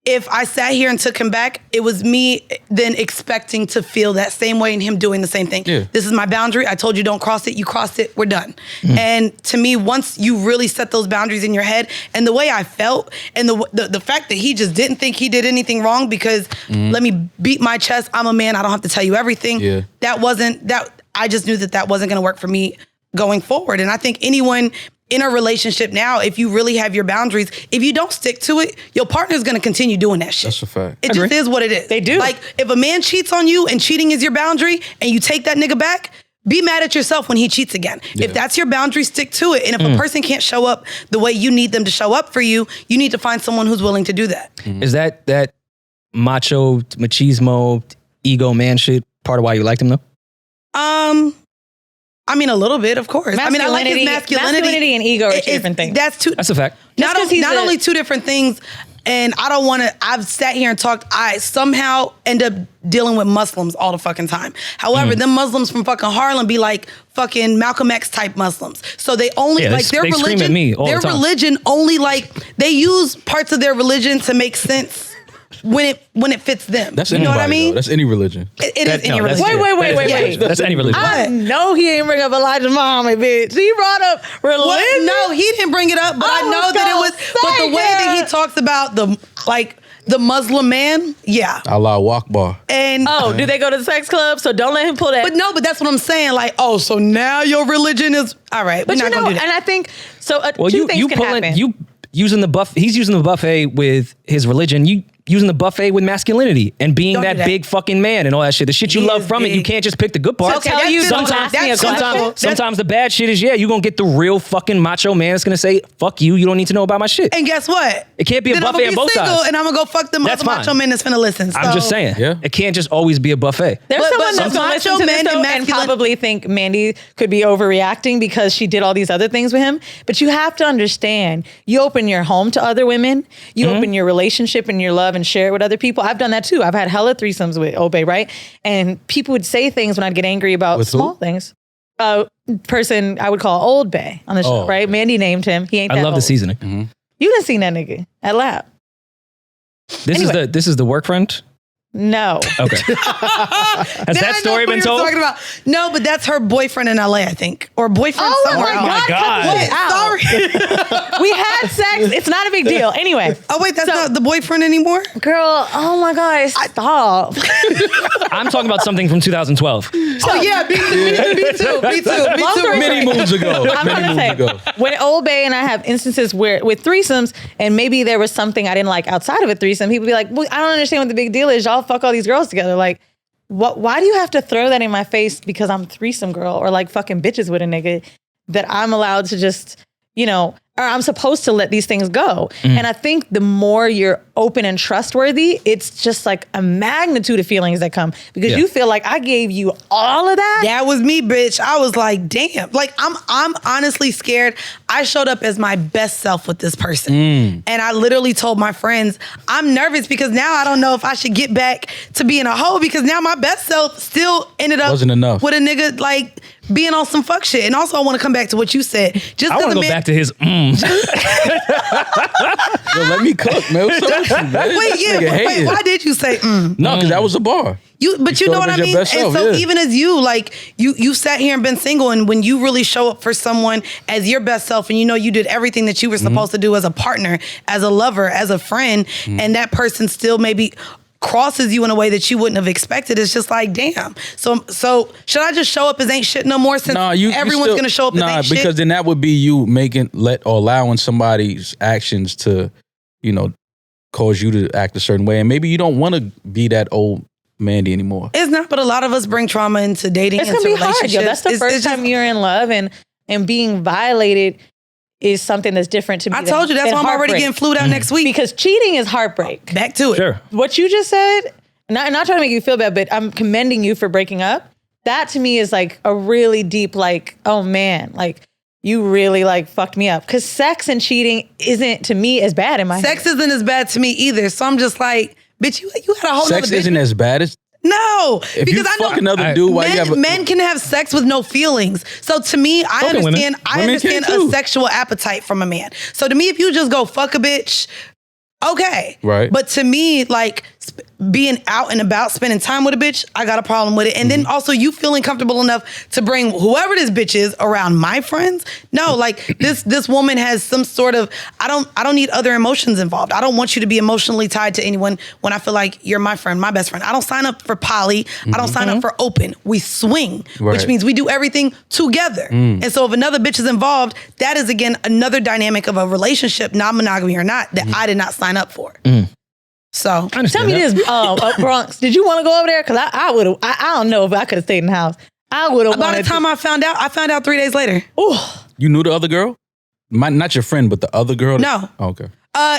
if I sat here and took him back, it was me then expecting to feel that same way and him doing the same thing. This is my boundary. I told you don't cross it. You crossed it. We're done. And to me, once you really set those boundaries in your head, and the way I felt, and the fact that he just didn't think he did anything wrong, because let me beat my chest. I'm a man. I don't have to tell you everything. That wasn't that. I just knew that wasn't going to work for me going forward. And I think anyone in a relationship now, if you really have your boundaries, if you don't stick to it, your partner's going to continue doing that shit. That's a fact. It just is what it is. They do. Like, if a man cheats on you and cheating is your boundary and you take that nigga back, be mad at yourself when he cheats again. If that's your boundary, stick to it. And if a person can't show up the way you need them to show up for you, you need to find someone who's willing to do that. Is that macho, machismo, ego man shit part of why you liked him though? I mean, a little bit, of course. I mean, I like his masculinity. Masculinity and ego are two different things. That's a fact. Not only two different things, and I don't want to, I've sat here and talked, I somehow end up dealing with Muslims all the fucking time. However, them Muslims from fucking Harlem be like fucking Malcolm X type Muslims. So they only, like their religion, scream at me all the time. religion only like, they use parts of their religion to make sense when it fits them. That's you know what I mean? That's any religion. It is any religion. Wait. That's any religion. I know he ain't bring up Elijah Muhammad, bitch. He brought up religion. Well, no, he didn't bring it up, but I know that it was. But the way that he talks about the Muslim man, yeah. Allahu Akbar. And do they go to the sex club? So don't let him pull that. But that's what I'm saying. Like, so now your religion is all right. But we're not gonna do that. And I think so. Well, two things can happen. He's using the buffet with his religion. You using the buffet with masculinity and being that big fucking man and all that shit. The shit you love from it, you can't just pick the good parts. Sometimes the bad shit is, you're going to get the real fucking macho man that's going to say, fuck you, you don't need to know about my shit. And guess what? It can't be a buffet on both sides. And I'm going to go fuck the macho man that's finna listen. So. I'm just saying. Yeah. It can't just always be a buffet. There's someone that's going to listen to this though, and probably think Mandii could be overreacting because she did all these other things with him. But you have to understand, you open your home to other women, you open your relationship and your love and share it with other people. I've done that too. I've had hella threesomes with Obey, right? And people would say things when I'd get angry about with small things. Person I would call Old Bay on the show, right? Mandii named him. He ain't that I love old. the seasoning. You done seen that nigga at Lab. This is the work friend? No. Okay. Has that story been told? No, but that's her boyfriend in LA, I think. Or boyfriend somewhere. Oh my God. Sorry. We had sex. It's not a big deal. Anyway. Oh, wait, that's not the boyfriend anymore? Girl, oh my God, stop. I'm talking about something from 2012. Me too. Many moons ago. I'm gonna say, when Old Bay and I have instances where with threesomes, and maybe there was something I didn't like outside of a threesome, people be like, well, I don't understand what the big deal is. Y'all fuck all these girls together. Like, what? Why do you have to throw that in my face because I'm threesome girl or like fucking bitches with a nigga that I'm allowed to just, or I'm supposed to let these things go. And I think the more you're open and trustworthy, it's just like a magnitude of feelings that come because you feel like I gave you all of that. That was me, bitch. I was like, damn. Like, I'm honestly scared. I showed up as my best self with this person. And I literally told my friends, I'm nervous because now I don't know if I should get back to being a hoe because now my best self still ended up wasn't enough with a nigga like being on some fuck shit. And also I want to come back to what you said. Just I want to go back to his Yo, let me cook, man. What's up with you, man? Wait, why did you say No, because that was a bar. But you know what I mean? And so even as you sat here and been single, and when you really show up for someone as your best self and you did everything that you were supposed to do as a partner, as a lover, as a friend, and that person still maybe crosses you in a way that you wouldn't have expected, it's just like, damn. So should I just show up as ain't shit no more since everyone's going to show up as ain't shit? Because then that would be you allowing somebody's actions to, cause you to act a certain way. And maybe you don't want to be that old Mandii anymore. It's not, but a lot of us bring trauma into dating, it's into gonna be relationships. hard, yo. That's the first time you're in love and being violated is something that's different to me. I told you, that's why I'm already getting flued out next week. Because cheating is heartbreak. Back to it. Sure. What you just said, not trying to make you feel bad, but I'm commending you for breaking up. That to me is like a really deep, like, oh man, like you really like fucked me up. Because sex and cheating isn't to me as bad in my head. Sex isn't as bad to me either. So I'm just like, bitch, you had a whole Sex nother isn't as bad as... No, if because you I know fuck another dude, men can have sex with no feelings. So to me, I understand a sexual appetite from a man. So to me, if you just go fuck a bitch, okay, right. But to me, like being out and about, spending time with a bitch, I got a problem with it. And then also you feeling comfortable enough to bring whoever this bitch is around my friends. No, like this woman has some sort of, I don't need other emotions involved. I don't want you to be emotionally tied to anyone when I feel like you're my friend, my best friend. I don't sign up for poly. I don't sign up for open. We swing, which means we do everything together. And so if another bitch is involved, that is again another dynamic of a relationship, non-monogamy or not, that I did not sign up for. So tell me this, Bronx, did you want to go over there? Because I would have. I don't know if I could have stayed in the house. I would have. By the time I found out 3 days later. Ooh. You knew the other girl? Not your friend, but the other girl? No. Okay.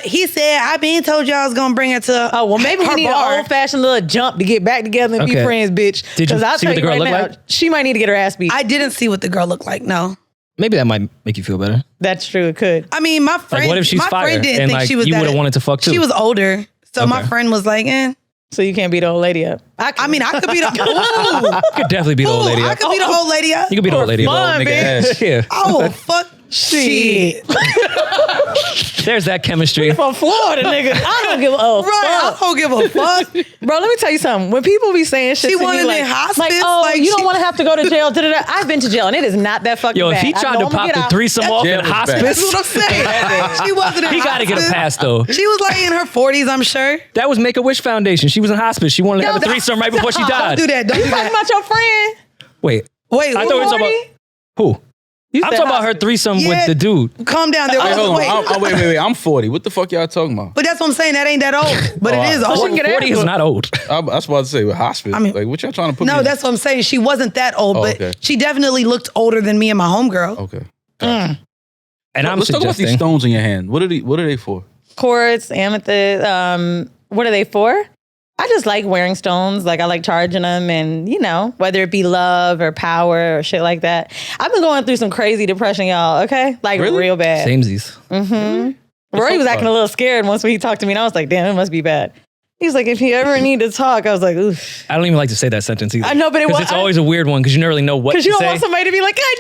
He said, I been told y'all I was gonna bring her to. Oh well, maybe we her need bar. an old fashioned little jump to get back together and be Okay. friends, bitch. Did you I'll see tell what the girl right looked now, like? she might need to get her ass beat. I didn't see what the girl looked like. No, Maybe that might make you feel better. That's true. It could. I mean my friend. Like, what if she's my fire friend didn't and think like she was you that. would have wanted to fuck too? She was older, so my Okay. friend was like, eh. So you can't beat the old lady up. I mean, I could be the. Ooh, You could definitely beat the old lady I up. could be the old lady. Up. You could beat the old lady fun, up. bitch. Yeah. Oh fuck. Shit. There's that chemistry. From Florida, nigga. I don't give a Right, I fuck. don't give a fuck. Bro, let me tell you something. When people be saying shit She to me wanted like, in hospice, like, oh, like, you don't she- want to have to go to jail. Da-da-da. I've been to jail, and it is not that fucking Yo, bad. if he I tried know to I'm gonna pop get the out. threesome off jail in is bad. hospice, That's what I'm saying. She wasn't in he got to get a hospice. pass though. She was like in her 40s, I'm sure. That was Make-A-Wish Foundation. She was in hospice. She wanted to have a Yo, threesome right before she Don't died. do that. Don't You do talking that. about your friend? Wait, Wait, I who thought we were talking 40? about who? You I'm said talking about her hospice. threesome Yeah. with the dude. calm down. There Wait, was hold wait. on. Wait. I'm 40. What the fuck y'all talking about? But that's what I'm saying. That ain't that old. But Oh, it is I- old. she can get 40 ass is not old. I was about to say with hospice. I mean- like, what y'all trying to put me No, in? that's what I'm saying. She wasn't that old, Oh, but okay. she definitely looked older than me and my homegirl. Okay. And I'm Let's talk about these suggesting stones in your hand. What are they for? Quartz, amethyst. What are they for? I just like wearing stones. Like I like charging them, and you know, whether it be love or power or shit like that. I've been going through some crazy depression, y'all. Okay, like Really? real bad. samesies. Rory was acting a little scared once when he talked to me, and I was like, "Damn, it must be bad." He's like, "If you ever need to talk," I was like, "Oof." I don't even like to say that sentence either. I know, but it 'Cause was it's always a weird one because you never really know what to because you don't say. want somebody to be like, "I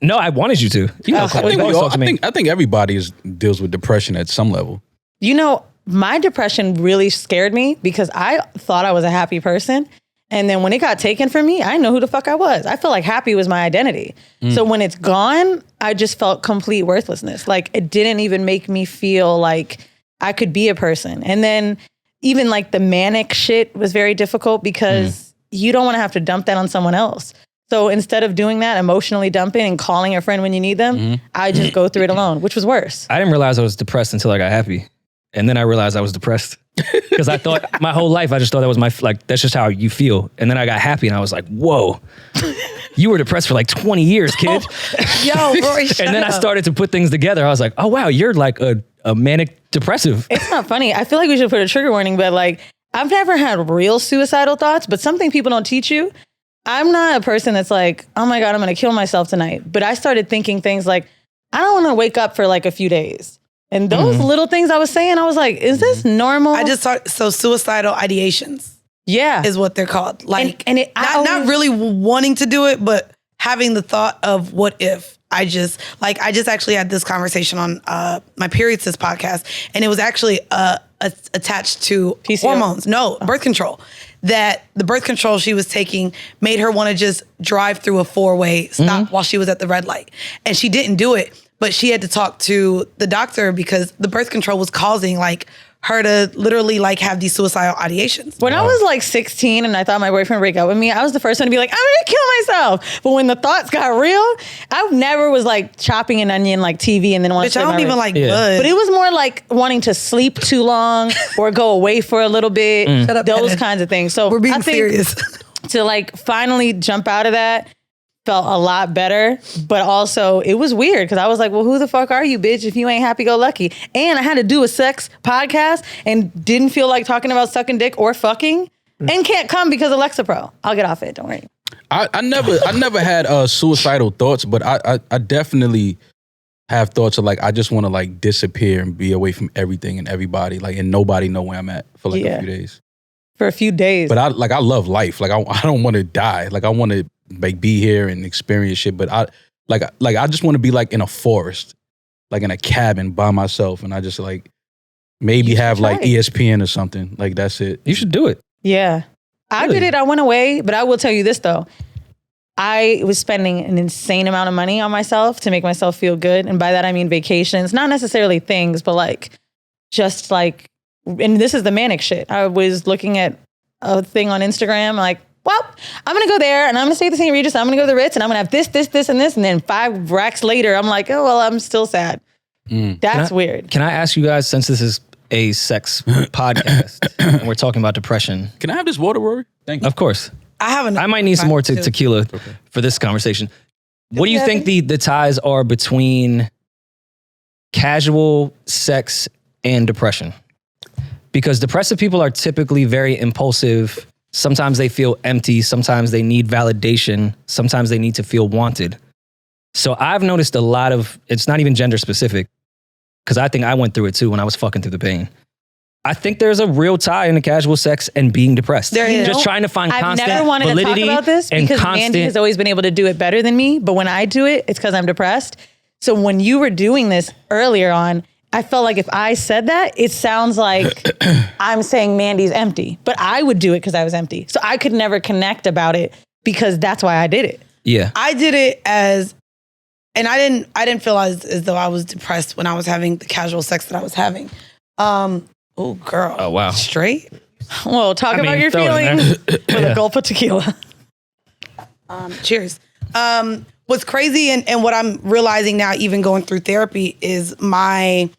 do." No, I wanted you to. You know, I I Chloe, think, you always talk to me. I think everybody deals with depression at some level. You know, my depression really scared me because I thought I was a happy person. And then when it got taken from me, I didn't know who the fuck I was. I felt like happy was my identity. So when it's gone, I just felt complete worthlessness. Like it didn't even make me feel like I could be a person. And then even like the manic shit was very difficult because you don't want to have to dump that on someone else. So instead of doing that, emotionally dumping and calling a friend when you need them, I just go through it alone, which was worse. I didn't realize I was depressed until I got happy. And then I realized I was depressed. Because I thought my whole life, I just thought that was that's just how you feel. And then I got happy and I was like, whoa, you were depressed for like 20 years, kid. Yo, Rory, shut And then I up. started to put things together. I was like, oh, wow, you're like a manic depressive. It's not funny. I feel like we should put a trigger warning, but like I've never had real suicidal thoughts, but something people don't teach you. I'm not a person that's like, oh my God, I'm going to kill myself tonight. But I started thinking things like, I don't want to wake up for like a few days. And those little things I was saying, I was like, is this normal? I just thought so. Suicidal ideations yeah. is what they're called. Like, And it- I not always- really wanting to do it, but having the thought of what if. I just actually had this conversation on my Period Sis podcast, and it was actually attached to PCO? hormones. No, birth control. That the birth control she was taking made her want to just drive through a 4-way stop while she was at the red light, and she didn't do it. But she had to talk to the doctor because the birth control was causing like her to literally like have these suicidal ideations. When I was like 16 and I thought my boyfriend would break up with me, I was the first one to be like, I'm going to kill myself. But when the thoughts got real, I never was like chopping an onion like TV and then want to Bitch, I don't even like Yeah. blood. But it was more like wanting to sleep too long or go away for a little bit. Shut up, Those Eden. kinds of things. So We're being I think serious. to like finally jump out of that felt a lot better. But also it was weird because I was like, well, who the fuck are you, bitch, if you ain't happy go lucky? And I had to do a sex podcast and didn't feel like talking about sucking dick or fucking and can't come because of Lexapro. I'll get off it. Don't worry. I never had suicidal thoughts, but I definitely have thoughts of like I just want to like disappear and be away from everything and everybody, like, and nobody know where I'm at for like Yeah. a few days. For a few days. But I love life. Like I don't want to die. Like I want to like be here and experience shit. But I just want to be like in a forest, like in a cabin by myself, and I just like maybe You should have like try it. ESPN or something. Like that's it. You should do it. Yeah. I Really? did it. I went away, but I will tell you this though. I was spending an insane amount of money on myself to make myself feel good. And by that, I mean vacations, not necessarily things, but like just like, and this is the manic shit. I was looking at a thing on Instagram, like, well, I'm going to go there and I'm going to stay at the St. Regis. I'm going to go to the Ritz and I'm going to have this, this, this, and this. And then 5 racks later, I'm like, oh, well, I'm still sad. That's weird. Can I ask you guys, since this is a sex podcast and we're talking about depression, Can I have this water, Rory? Thank you. of course, I haven't. I might need some more tequila for this conversation. What do you think the ties are between casual sex and depression. Because depressive people are typically very impulsive. Sometimes they feel empty. Sometimes they need validation. Sometimes they need to feel wanted. So I've noticed a lot of, it's not even gender specific, because I think I went through it too when I was fucking through the pain. I think there's a real tie into casual sex and being depressed. There is. Just trying to find constant I've never wanted to talk validity about this and because constant. Mandii has always been able to do it better than me. But when I do it, it's because I'm depressed. So when you were doing this earlier on, I felt like if I said that, it sounds like I'm saying Mandi's empty. But I would do it because I was empty. So I could never connect about it because that's why I did it. Yeah. I did it as, and I didn't feel as though I was depressed when I was having the casual sex that I was having. Oh, girl. Oh, wow. Straight? Well, talk about your throw it in feelings with a gulp of tequila. Cheers. What's crazy and what I'm realizing now, even going through therapy, is my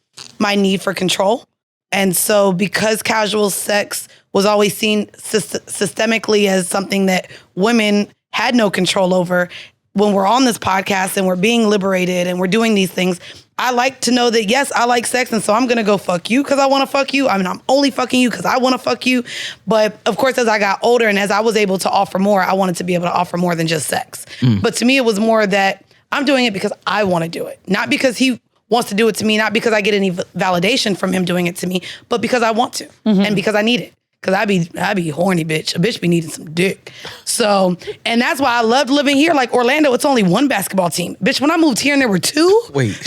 need for control. And so because casual sex was always seen systemically as something that women had no control over, when we're on this podcast and we're being liberated and we're doing these things, I like to know that, yes, I like sex, and so I'm going to go fuck you because I want to fuck you. I mean, I'm only fucking you because I want to fuck you. But, of course, as I got older and as I was able to offer more, I wanted to be able to offer more than just sex. But to me, it was more that I'm doing it because I want to do it. Not because he wants to do it to me, not because I get any validation from him doing it to me, but because I want to and because I need it. Because I be horny, bitch. A bitch be needing some dick. So, and that's why I loved living here. Like Orlando, it's only one basketball team. Bitch, when I moved here and there were two. Wait.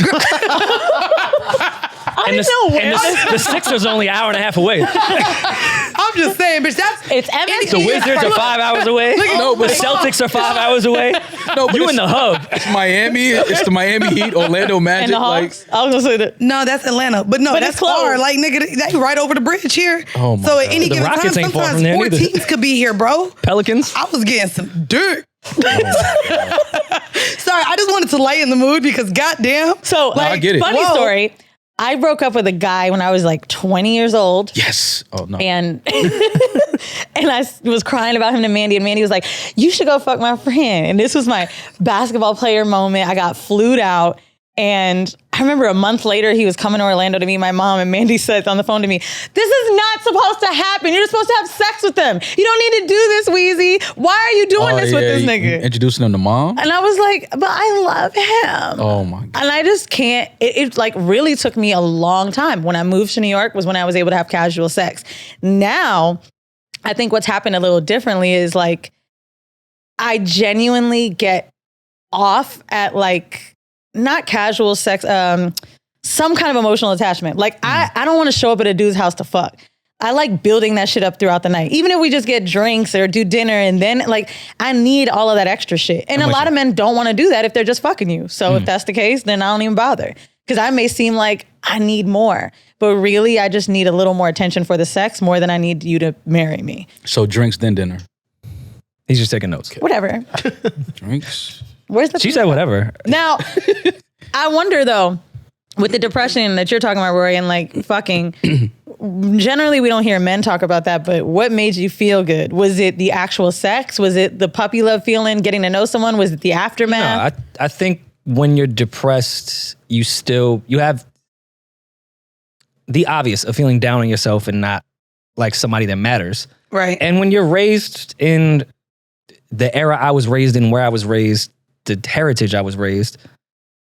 And the Sixers are only an hour and a half away. I'm just saying, bitch, It's empty. The Wizards are 5 hours away. No, but the Celtics are 5 hours away. No, but You in the hub. It's Miami. It's the Miami Heat, Orlando Magic. And the Like, Hawks. I was going to say that. No, that's Atlanta. But no, But that's it's close. far. Like, nigga, that right over the bridge here. Oh, my so at God. any The given Rockets time, ain't far sometimes from there 4 neither. teams could be here, bro. Pelicans. I was getting some dirt. Sorry, I just wanted to lighten the mood because goddamn. So, I get it. funny Whoa. story. I broke up with a guy when I was like 20 years old. yes. Oh, no. And and I was crying about him to Mandii, and Mandii was like, you should go fuck my friend. And this was my basketball player moment. I got flued out. And I remember a month later, he was coming to Orlando to meet my mom, and Mandii said on the phone to me, this is not supposed to happen. You're supposed to have sex with them. You don't need to do this, Weezy. Why are you doing this with this nigga? Introducing them to mom? And I was like, but I love him. Oh, my God. And I just can't, it like really took me a long time. When I moved to New York was when I was able to have casual sex. Now, I think what's happened a little differently is like, I genuinely get off at like, not casual sex, some kind of emotional attachment. Like I don't want to show up at a dude's house to fuck. I like building that shit up throughout the night. Even if we just get drinks or do dinner, and then like I need all of that extra shit. And a lot of men don't want to do that if they're just fucking you. So if that's the case, then I don't even bother. Because I may seem like I need more, but really I just need a little more attention for the sex more than I need you to marry me. So drinks, then dinner. He's just taking notes. Whatever. Drinks. Where's the She said whatever. Now, I wonder though, with the depression that you're talking about, Rory, and like fucking, generally we don't hear men talk about that, but what made you feel good? Was it the actual sex? Was it the puppy love feeling, getting to know someone? Was it the aftermath? No, I think when you're depressed, you have the obvious of feeling down on yourself and not like somebody that matters. Right. And when you're raised in the era I was raised in, where I was raised, the heritage I was raised,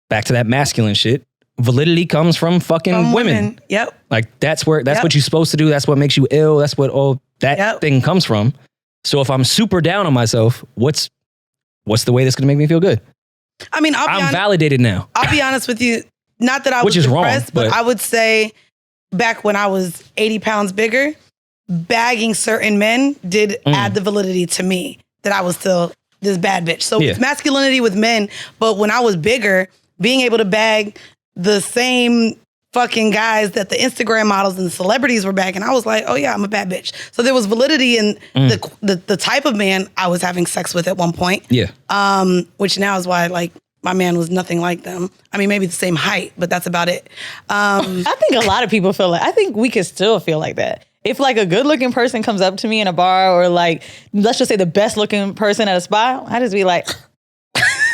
back to that masculine shit, validity comes from fucking women. Yep. Like that's what you're supposed to do. That's what makes you ill. That's what all that thing comes from. So if I'm super down on myself, what's the way that's gonna make me feel good? I mean, I'm validated now. I'll be honest with you. Not that I was Which is depressed, wrong, but I would say back when I was 80 pounds bigger, bagging certain men did add the validity to me that I was still this bad bitch. So it's masculinity with men, but when I was bigger, being able to bag the same fucking guys that the Instagram models and the celebrities were bagging, I was like, oh yeah, I'm a bad bitch. So there was validity in the type of man I was having sex with at one point. Yeah. Which now is why like my man was nothing like them. I mean, maybe the same height, but that's about it. I think a lot of people feel like, I think we could still feel like that. If like a good looking person comes up to me in a bar, or like, let's just say the best looking person at a spa, I just be like,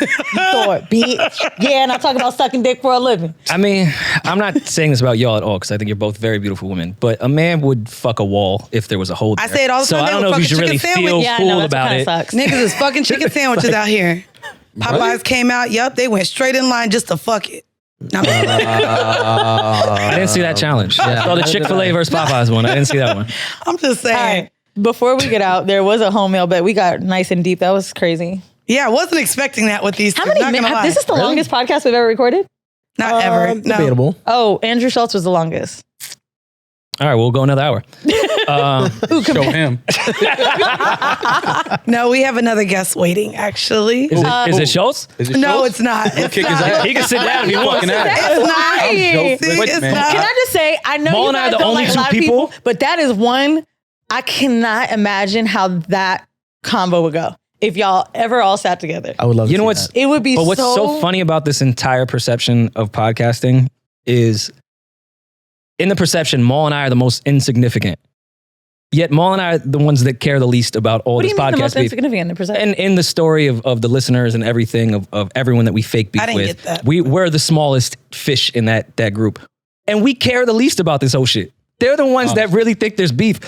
You thought, bitch. Yeah, and I talk about sucking dick for a living. I mean, I'm not saying this about y'all at all because I think you're both very beautiful women. But a man would fuck a wall if there was a hole there. I say it all the time. So I don't know if you should really feel cool about it. Sucks. Niggas is fucking chicken sandwiches out here. Popeyes came out. Yup, they went straight in line just to fuck it. No, I didn't see that challenge. I saw the Chick-fil-A versus Popeyes one. I didn't see that one. I'm just saying. All right. Before we get out, there was a home mail, but we got nice and deep. That was crazy. Yeah, I wasn't expecting that with these. How many minutes? This is the longest podcast we've ever recorded? Not ever. No. Debatable. Oh, Andrew Schultz was the longest. All right, we'll go another hour. Show him. No, we have another guest waiting, actually. Is it Schultz? Is it No, Schultz? it's not. It's Kick his not. ass. He can sit down if he wants. Fucking ass. It's not. I'm joking. See, Wait, it's man. not. Can I just say, I know Maul you and I guys are the don't only like a two lot of people- but that is one, I cannot imagine how that combo would go if y'all ever all sat together. I would love to You know see what's that. It would be But what's so funny about this entire perception of podcasting is in the perception, Maul and I are the most insignificant. Yet Maul and I are the ones that care the least about all What do this you mean the podcast most beef. insignificant in perception? And in the story of the listeners and everything of everyone that we fake beef I didn't with, get that. we're the smallest fish in that group. And we care the least about this whole shit. They're the ones that really think there's beef.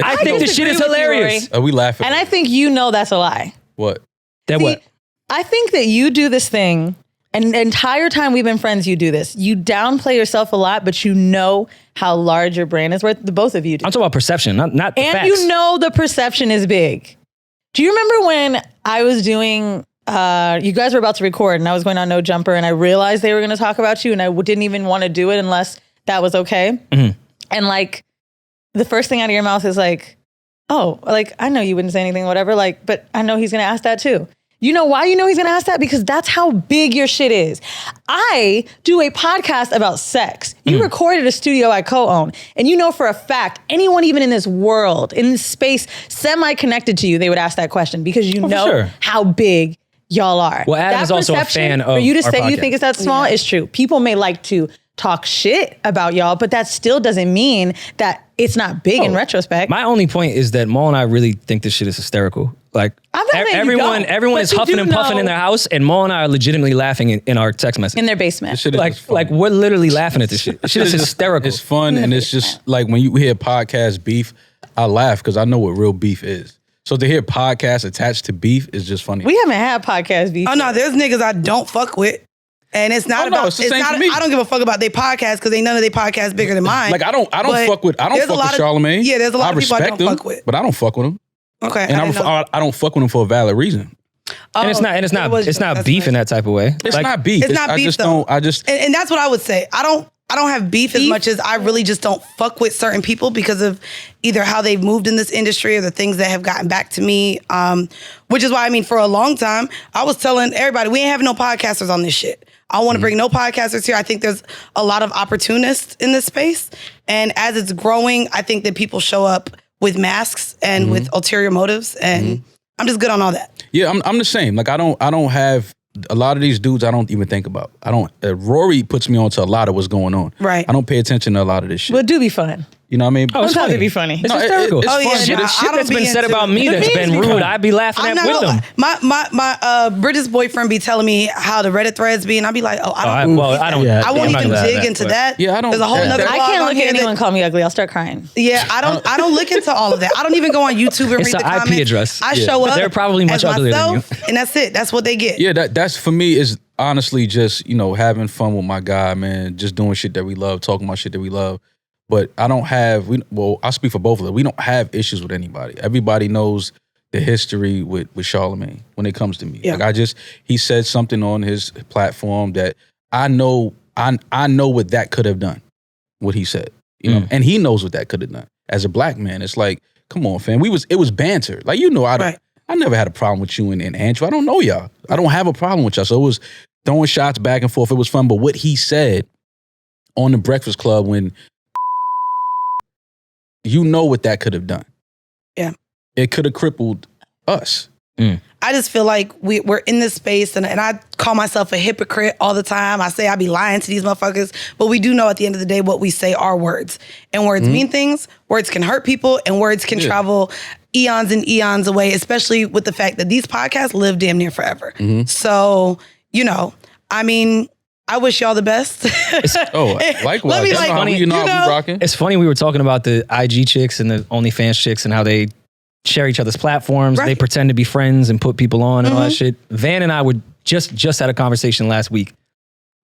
I think this shit disagree is with you, hilarious. Rory. We laughing. And I think you know that's a lie. What? That See, what? I think that you do this thing, and the entire time we've been friends, you do this. You downplay yourself a lot, but you know how large your brand is worth. The both of you do. I'm talking about perception, not the And facts. you know the perception is big. Do you remember when I was doing, you guys were about to record and I was going on No Jumper and I realized they were going to talk about you and I didn't even want to do it unless that was okay? Mm-hmm. And like, the first thing out of your mouth is like, oh, like, I know you wouldn't say anything, whatever, like, but I know he's going to ask that too. You know why you know he's going to ask that? Because that's how big your shit is. I do a podcast about sex. You recorded a studio I co-own. And you know for a fact, anyone even in this world, in this space, semi-connected to you, they would ask that question because you know sure. how big y'all are. Well, Adam That is also a perception, fan of for you to our say you podcast. think it's that small is true. People may like to talk shit about y'all, but that still doesn't mean that it's not big in retrospect. My only point is that Maul and I really think this shit is hysterical. Like I'm not saying you everyone don't, but is you huffing do and puffing know- in their house, and Maul and I are legitimately laughing in our text message. in their basement. This shit is just fun. Like we're literally laughing at this shit. This shit is hysterical. It's fun, and it's just like when you hear podcast beef, I laugh because I know what real beef is. So to hear podcast attached to beef is just funny. We haven't had podcast beef. Oh no, there's niggas I don't fuck with. And it's not Oh, no, about it's the same for me. I don't give a fuck about their podcast because ain't none of their podcasts bigger than mine. Like I don't But fuck with there's a lot of- Charlamagne. Yeah, there's a lot of people I respect don't him, fuck with. but I don't fuck with him, Okay. and I don't fuck with him for a valid reason. and it's not beef in that type of way. It's Like, not beef. It's not I beef just though. don't. I just and that's what I would say. I don't have beef as much as I really just don't fuck with certain people because of either how they've moved in this industry or the things that have gotten back to me. Which is why, I mean, for a long time, I was telling everybody, we ain't having no podcasters on this shit. I don't want to bring no podcasters here. I think there's a lot of opportunists in this space. And as it's growing, I think that people show up with masks and with ulterior motives. And I'm just good on all that. yeah. I'm the same. Like I don't have a lot of these dudes. I don't even think about. I don't. Rory puts me on to a lot of what's going on. Right. I don't pay attention to a lot of this shit. But do be fun. You know what I mean? Oh, it's Sometimes funny. it'd be funny. It's No, hysterical. it's Oh, yeah, fun. nah, Shit, I it's Shit don't that's be been said into about it. me The that's memes been be rude. fun. I'd be laughing I'm at not with gonna them. lie. My British boyfriend be telling me how the Reddit threads be, and I be like, oh, I don't. I don't. Yeah, I won't I'm not even gonna dig lie to into but- that. Yeah, I don't- There's a whole that- nother that- I blog can't on look here at that- anyone call me ugly. I'll start crying. Yeah, I don't look into all of that. I don't even go on YouTube and It's read the a IP comments. address. I Yeah. show up. They're probably much as uglier than myself, and that's it. That's what they get. Yeah, that's for me is honestly just, having fun with my guy, man, just doing shit that we love, talking about shit that we love. But I don't have, I speak for both of them. We don't have issues with anybody. Everybody knows the history with Charlamagne when it comes to me. Yeah. Like he said something on his platform that I know what that could have done, what he said, and he knows what that could have done. As a black man, it's like, come on, fam. It was banter. Like, I never had a problem with you and Andrew. I don't know y'all. I don't have a problem with y'all. So it was throwing shots back and forth. It was fun. But what he said on the Breakfast Club when what that could have done. Yeah. It could have crippled us. I just feel like we're in this space, and I call myself a hypocrite all the time. I say I be lying to these motherfuckers, but we do know at the end of the day what we say are words. And words mean things, words can hurt people, and words can travel eons and eons away, especially with the fact that these podcasts live damn near forever. So, you know, I mean, I wish y'all the best. Likewise. Let me That's like, how you know, how we rocking. It's funny, we were talking about the IG chicks and the OnlyFans chicks and how they share each other's platforms. Right. They pretend to be friends and put people on and all that shit. Van and I would just had a conversation last week.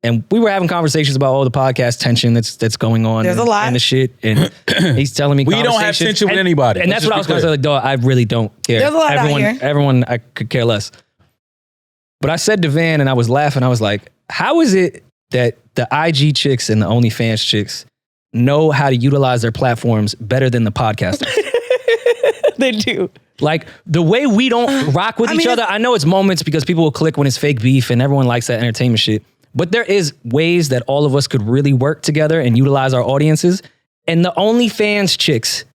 And we were having conversations about all the podcast tension that's going on. There's a lot. And the shit. And he's telling me We don't have conversations. tension with anybody. And Let's that's what I was just be going to say. Like, dog, I really don't care. There's a lot out here. Everyone, I could care less. But I said to Van and I was laughing. I was like, how is it that the IG chicks and the OnlyFans chicks know how to utilize their platforms better than the podcasters? They do. Like the way we don't rock with each other, I know it's moments because people will click when it's fake beef and everyone likes that entertainment shit. But there is ways that all of us could really work together and utilize our audiences. And the OnlyFans chicks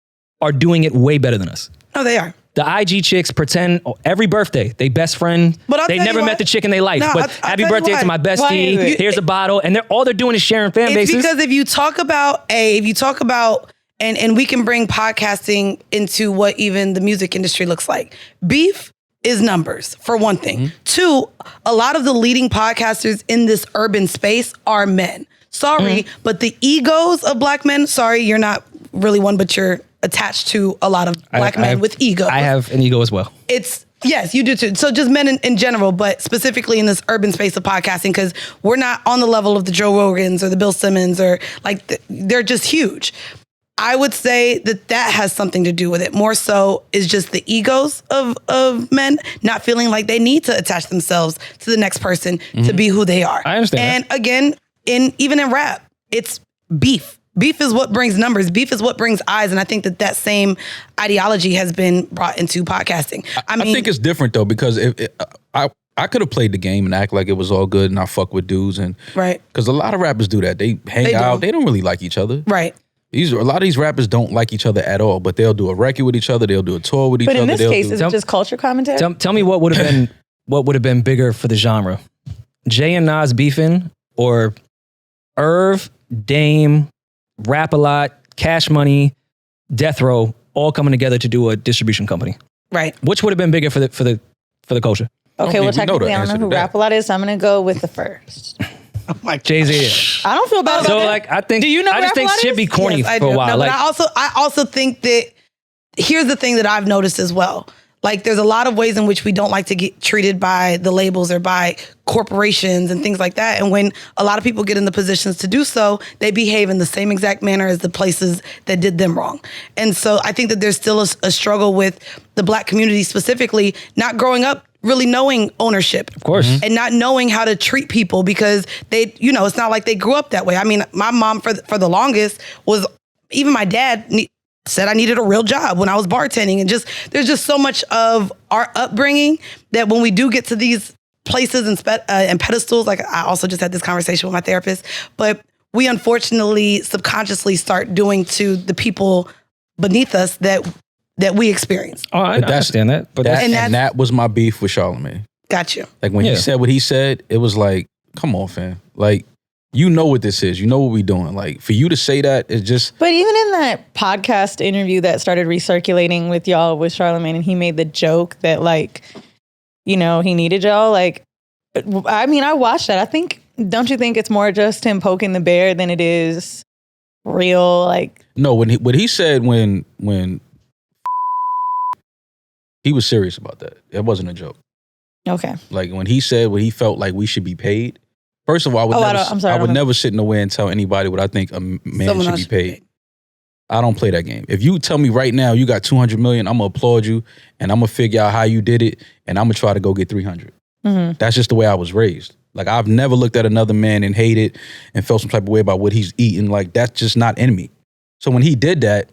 are doing it way better than us. No, they are. The IG chicks pretend every birthday, they best friend. But I'll they tell never you met what. the chick in their life. No, but I'll happy tell you birthday why. to my Why bestie. is it? Here's a bottle. And all they're doing is sharing fan It's bases. because if you talk about and we can bring podcasting into what even the music industry looks like. Beef is numbers, for one thing. Two, a lot of the leading podcasters in this urban space are men. Sorry, but the egos of black men, sorry, you're not really one, but you're attached to a lot of black men with egos. I have an ego as well. Yes, you do too. So just men in general, but specifically in this urban space of podcasting, because we're not on the level of the Joe Rogans or the Bill Simmons or like, they're just huge. I would say that has something to do with it. More so is just the egos of men not feeling like they need to attach themselves to the next person to be who they are. I understand. And again, even in rap, it's beef. Beef is what brings numbers. Beef is what brings eyes. And I think that same ideology has been brought into podcasting. I think it's different though, because I could have played the game and act like it was all good and I fuck with dudes. And right. Because a lot of rappers do that. They hang out. They don't really like each other. Right. A lot of these rappers don't like each other at all, but they'll do a record with each other. They'll do a tour with each other. But in this case, is it just culture commentary? Tell me what would have been bigger for the genre. Jay and Nas beefing or Irv, Dame, Rap A Lot, Cash Money, Death Row all coming together to do a distribution company. Right. Which would have been bigger for the culture? Okay, well, technically, I don't know who that. Rap A Lot is, so I'm going to go with the first. Oh my God. Jay-Z. I don't feel bad about So that. like, I think, Do you know I just Rap A think Lot shit is? be corny Yes, I for a do. while. No, Like, but I also think that here's the thing that I've noticed as well. Like there's a lot of ways in which we don't like to get treated by the labels or by corporations and things like that. And when a lot of people get in the positions to do so, they behave in the same exact manner as the places that did them wrong. And so I think that there's still a struggle with the black community specifically not growing up really knowing ownership. of course. And not knowing how to treat people because they, it's not like they grew up that way. I mean, my mom for the longest was, even my dad said I needed a real job when I was bartending. And there's just so much of our upbringing that when we do get to these places and pedestals, like I also just had this conversation with my therapist, but we unfortunately subconsciously start doing to the people beneath us that we experience. Oh, I understand that. But that was my beef with Charlamagne. Got you. Like when he said what he said, it was like, come on, fam. Like, you know what this is. You know what we doing. Like, for you to say that, it's just... But even in that podcast interview that started recirculating with y'all with Charlamagne, and he made the joke that, like, he needed y'all. Like, I mean, I watched that. Don't you think it's more just him poking the bear than it is real? Like, no, what he said when he was serious about that. It wasn't a joke. okay. Like when he said what he felt like we should be paid. First of all, I would never sit nowhere and tell anybody what I think a man should be paid. I don't play that game. If you tell me right now you got 200 million, I'm gonna applaud you and I'm gonna figure out how you did it and I'm gonna try to go get 300. Mm-hmm. That's just the way I was raised. Like I've never looked at another man and hated and felt some type of way about what he's eating. Like that's just not in me. So when he did that,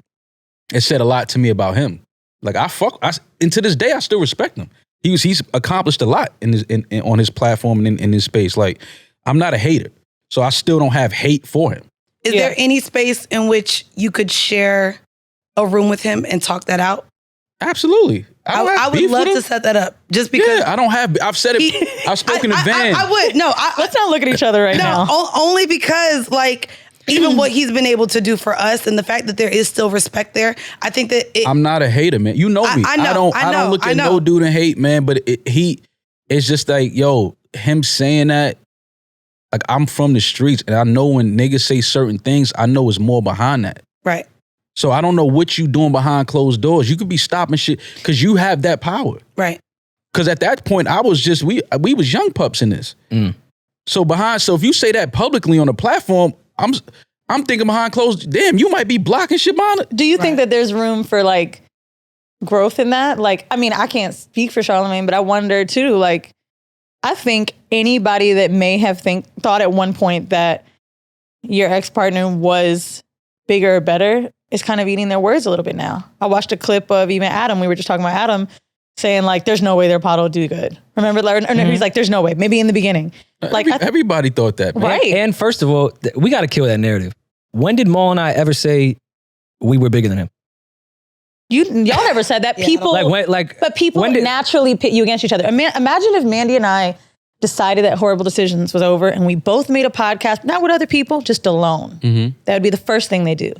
it said a lot to me about him. Like and to this day I still respect him. He's accomplished a lot on his platform and in his space. Like I'm not a hater, so I still don't have hate for him. Is there any space in which you could share a room with him and talk that out? Absolutely. I would love to set that up just because. Yeah, I don't have. I've said it. I've spoken to Van. I would. No, Let's not look at each other right now. Only because like even what he's been able to do for us and the fact that there is still respect there, I think that I'm not a hater, man. You know me. I know, I don't look at no dude and hate, man. But it's just like, yo, him saying that, like, I'm from the streets and I know when niggas say certain things, I know it's more behind that. Right. So I don't know what you doing behind closed doors. You could be stopping shit because you have that power. Right. Because at that point, I was just, we was young pups in this. So if you say that publicly on a platform, I'm thinking behind closed, damn, you might be blocking shit behind it. Do you think that there's room for like growth in that? Like, I mean, I can't speak for Charlamagne, but I wonder too, like, I think anybody that may have thought at one point that your ex-partner was bigger or better is kind of eating their words a little bit now. I watched a clip of even Adam. We were just talking about Adam saying like, there's no way their pod will do good. Remember? He's like, there's no way. Maybe in the beginning. Like everybody thought that, man. Right. And first of all, we got to kill that narrative. When did Mal and I ever say we were bigger than him? Y'all never said that. People, but people naturally pit you against each other. Imagine if Mandii and I decided that Horrible Decisions was over and we both made a podcast, not with other people, just alone. That would be the first thing they do.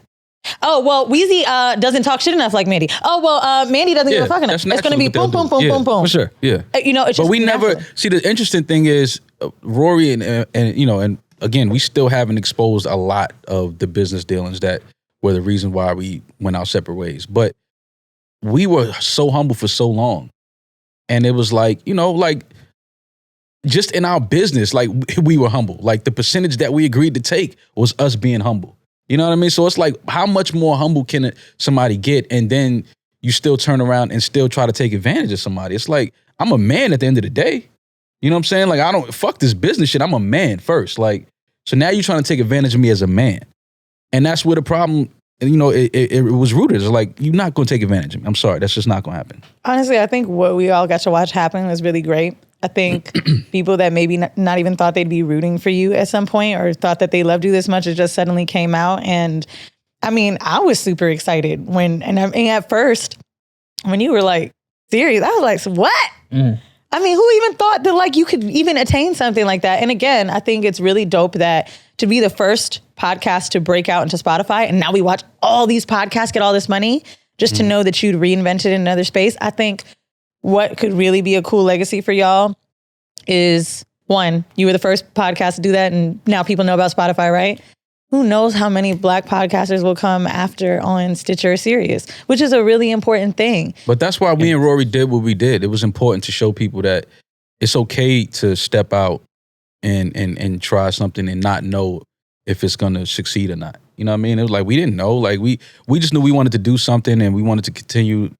Oh, well, Weezy doesn't talk shit enough like Mandii. Oh, well, Mandii doesn't give a fuck enough. It's going to be boom, boom, boom, boom, boom. For sure, yeah. It's just but we natural. never, see, the interesting thing is Rory and again, we still haven't exposed a lot of the business dealings that were the reason why we went our separate ways. But we were so humble for so long. And it was like, just in our business, like we were humble. Like the percentage that we agreed to take was us being humble. You know what I mean? So it's like, how much more humble can somebody get? And then you still turn around and still try to take advantage of somebody. It's like, I'm a man at the end of the day. You know what I'm saying? Like, fuck this business shit. I'm a man first. Like, so now you're trying to take advantage of me as a man. And that's where the problem, it was rooted. It's like, you're not going to take advantage of me. I'm sorry. That's just not going to happen. Honestly, I think what we all got to watch happen was really great. I think people that maybe not even thought they'd be rooting for you at some point or thought that they loved you this much, it just suddenly came out. And I mean, I was super excited at first, when you were like, serious, I was like, what? I mean, who even thought that like you could even attain something like that? And again, I think it's really dope that to be the first podcast to break out into Spotify, and now we watch all these podcasts get all this money, just to know that you'd reinvented in another space. I think what could really be a cool legacy for y'all is, one, you were the first podcast to do that, and now people know about Spotify, right? Who knows how many Black podcasters will come after on Stitcher or Sirius, which is a really important thing. But that's why we and Rory did what we did. It was important to show people that it's okay to step out and try something and not know if it's going to succeed or not. You know what I mean? It was like, we didn't know. Like, we just knew we wanted to do something, and we wanted to continue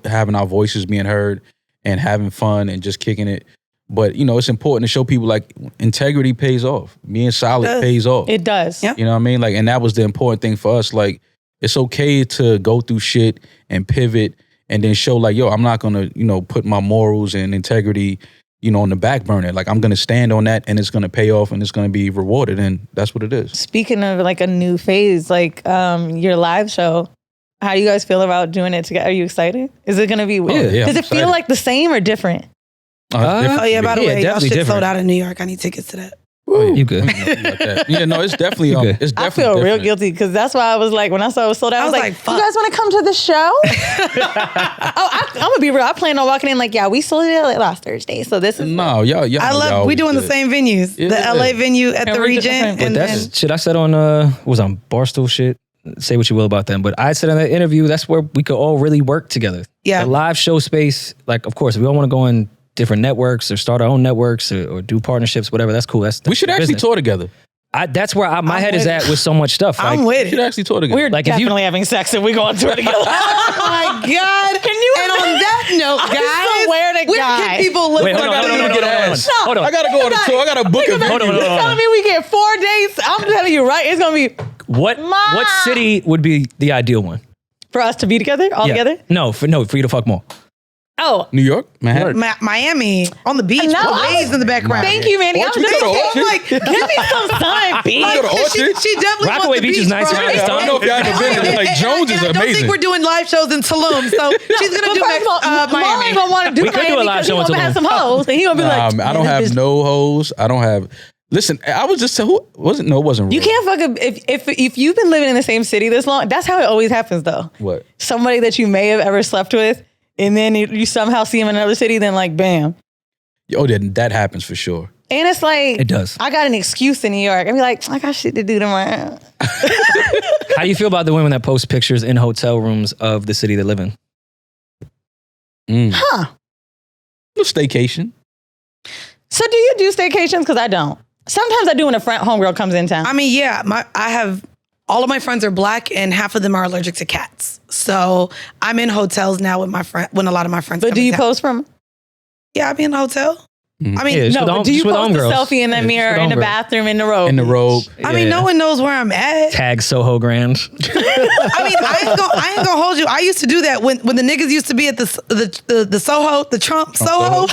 having our voices being heard and having fun and just kicking it. But, it's important to show people like integrity pays off. Being solid pays off. It does. Yep. You know what I mean? Like, and that was the important thing for us. Like, it's okay to go through shit and pivot and then show like, yo, I'm not going to, put my morals and integrity, on the back burner. Like, I'm going to stand on that, and it's going to pay off, and it's going to be rewarded. And that's what it is. Speaking of like a new phase, like your live show, how do you guys feel about doing it together? Are you excited? Is it going to be weird? Yeah, does it feel like the same or different? Oh yeah, by the way, y'all shit different. sold out in New York. I need tickets to that. You good? Yeah, no, it's definitely. It's definitely. I feel real different. guilty because that's why I was like, when I saw it was sold out, I was like, fuck. you guys want to come to the show? I'm gonna be real. I plan on walking in like, yeah, we sold it last Thursday, so this is No, y'all. I love. We doing the same venues. Yeah. The LA venue at the we Regent, different. and That's then shit I said on was on Barstool shit. Say what you will about them, but I said in that interview, that's where we could all really work together. Yeah. The live show space, like, of course, if we all want to go in different networks or start our own networks or do partnerships, whatever, that's cool. That's We should actually business. tour together. That's where my head is with at with so much stuff. I'm Like, with We should it. actually tour together. we're Like, if you- definitely having sex and we go on tour together. Oh my God! Can you And on that note, I guys, swear to where God. can people Wait, listen? hold on, hold on. I gotta go on a tour. I gotta book a Hold on, venue. hold on. telling me we get 4 days? I'm telling you, right? It's gonna be What city would be the ideal one? for us to be together, all together. No, for you to fuck more. Oh, New York, Manhattan. Miami on the beach No, with waves in the background. thank you, Mandii. Orchard, we go to I'm Orchard. like, Give me some sun, B. go to Orchard. she definitely Rockaway wants the Beach is nice bro. around this I don't know if y'all ever been there. Like, Jones is I don't think amazing. we're doing live shows in Tulum, so she's gonna do Mal Miami. ain't gonna want to do We could do a Miami live because he show in gonna have Tulum. some hoes, and he gonna be like, I don't have no hoes. I don't have. Listen, I was just who wasn't. No, it wasn't. You Rory. can't fuck if you've been living in the same city this long. That's how it always happens, though. What? Somebody that you may have ever slept with, and then you somehow see him in another city. Then like, bam. Oh, that happens for sure. And it's like It does. I got an excuse in New York. I'd be like, I got shit to do tomorrow. How do you feel about the women that post pictures in hotel rooms of the city they live in? Huh? Staycation. So do you do staycations? Because I don't. Sometimes I do when a friend homegirl comes in town. I mean, yeah, I have all of my friends are black and half of them are allergic to cats. So I'm in hotels now with my friend when a lot of my friends. But come do in you town. post from? Yeah, I be in a hotel. I mean, Yeah, just No, with but home- do you just with post a homegirls. selfie in the Yeah, just mirror, with in the homegirls. bathroom, in the robe? In the robe. I mean, no one knows where I'm at. Tag Soho Grand. I mean, I ain't gonna hold you. I used to do that when the niggas used to be at the Soho, the Trump Soho.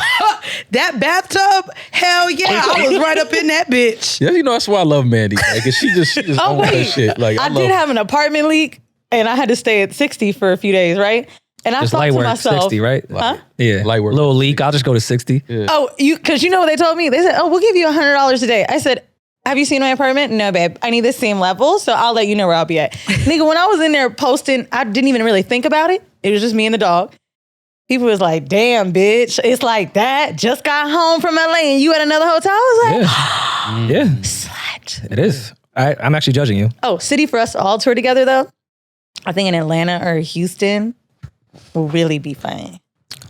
That bathtub, hell yeah, I was right up in that bitch. Yeah, you know that's why I love Mandii. Like, she just Oh owns that wait, shit. Like, I love did have an apartment leak, and I had to stay at 60 for a few days, right? And I Just thought light to work, myself, 60, right? Huh? Yeah. Light work. Little leak. I'll just go to 60. Yeah. Oh, because you know what they told me? They said, "Oh, we'll give you $100 a day." I said, "Have you seen my apartment?" "No, babe. I need the same level, so I'll let you know where I'll be at." Nigga, when I was in there posting, I didn't even really think about it. It was just me and the dog. People was like, "Damn, bitch, it's like that. Just got home from LA and you at another hotel." I was like, Yeah. "Slut." It is. I'm actually judging you. Oh, city for us to all tour together though. I think in Atlanta or Houston will really be fun.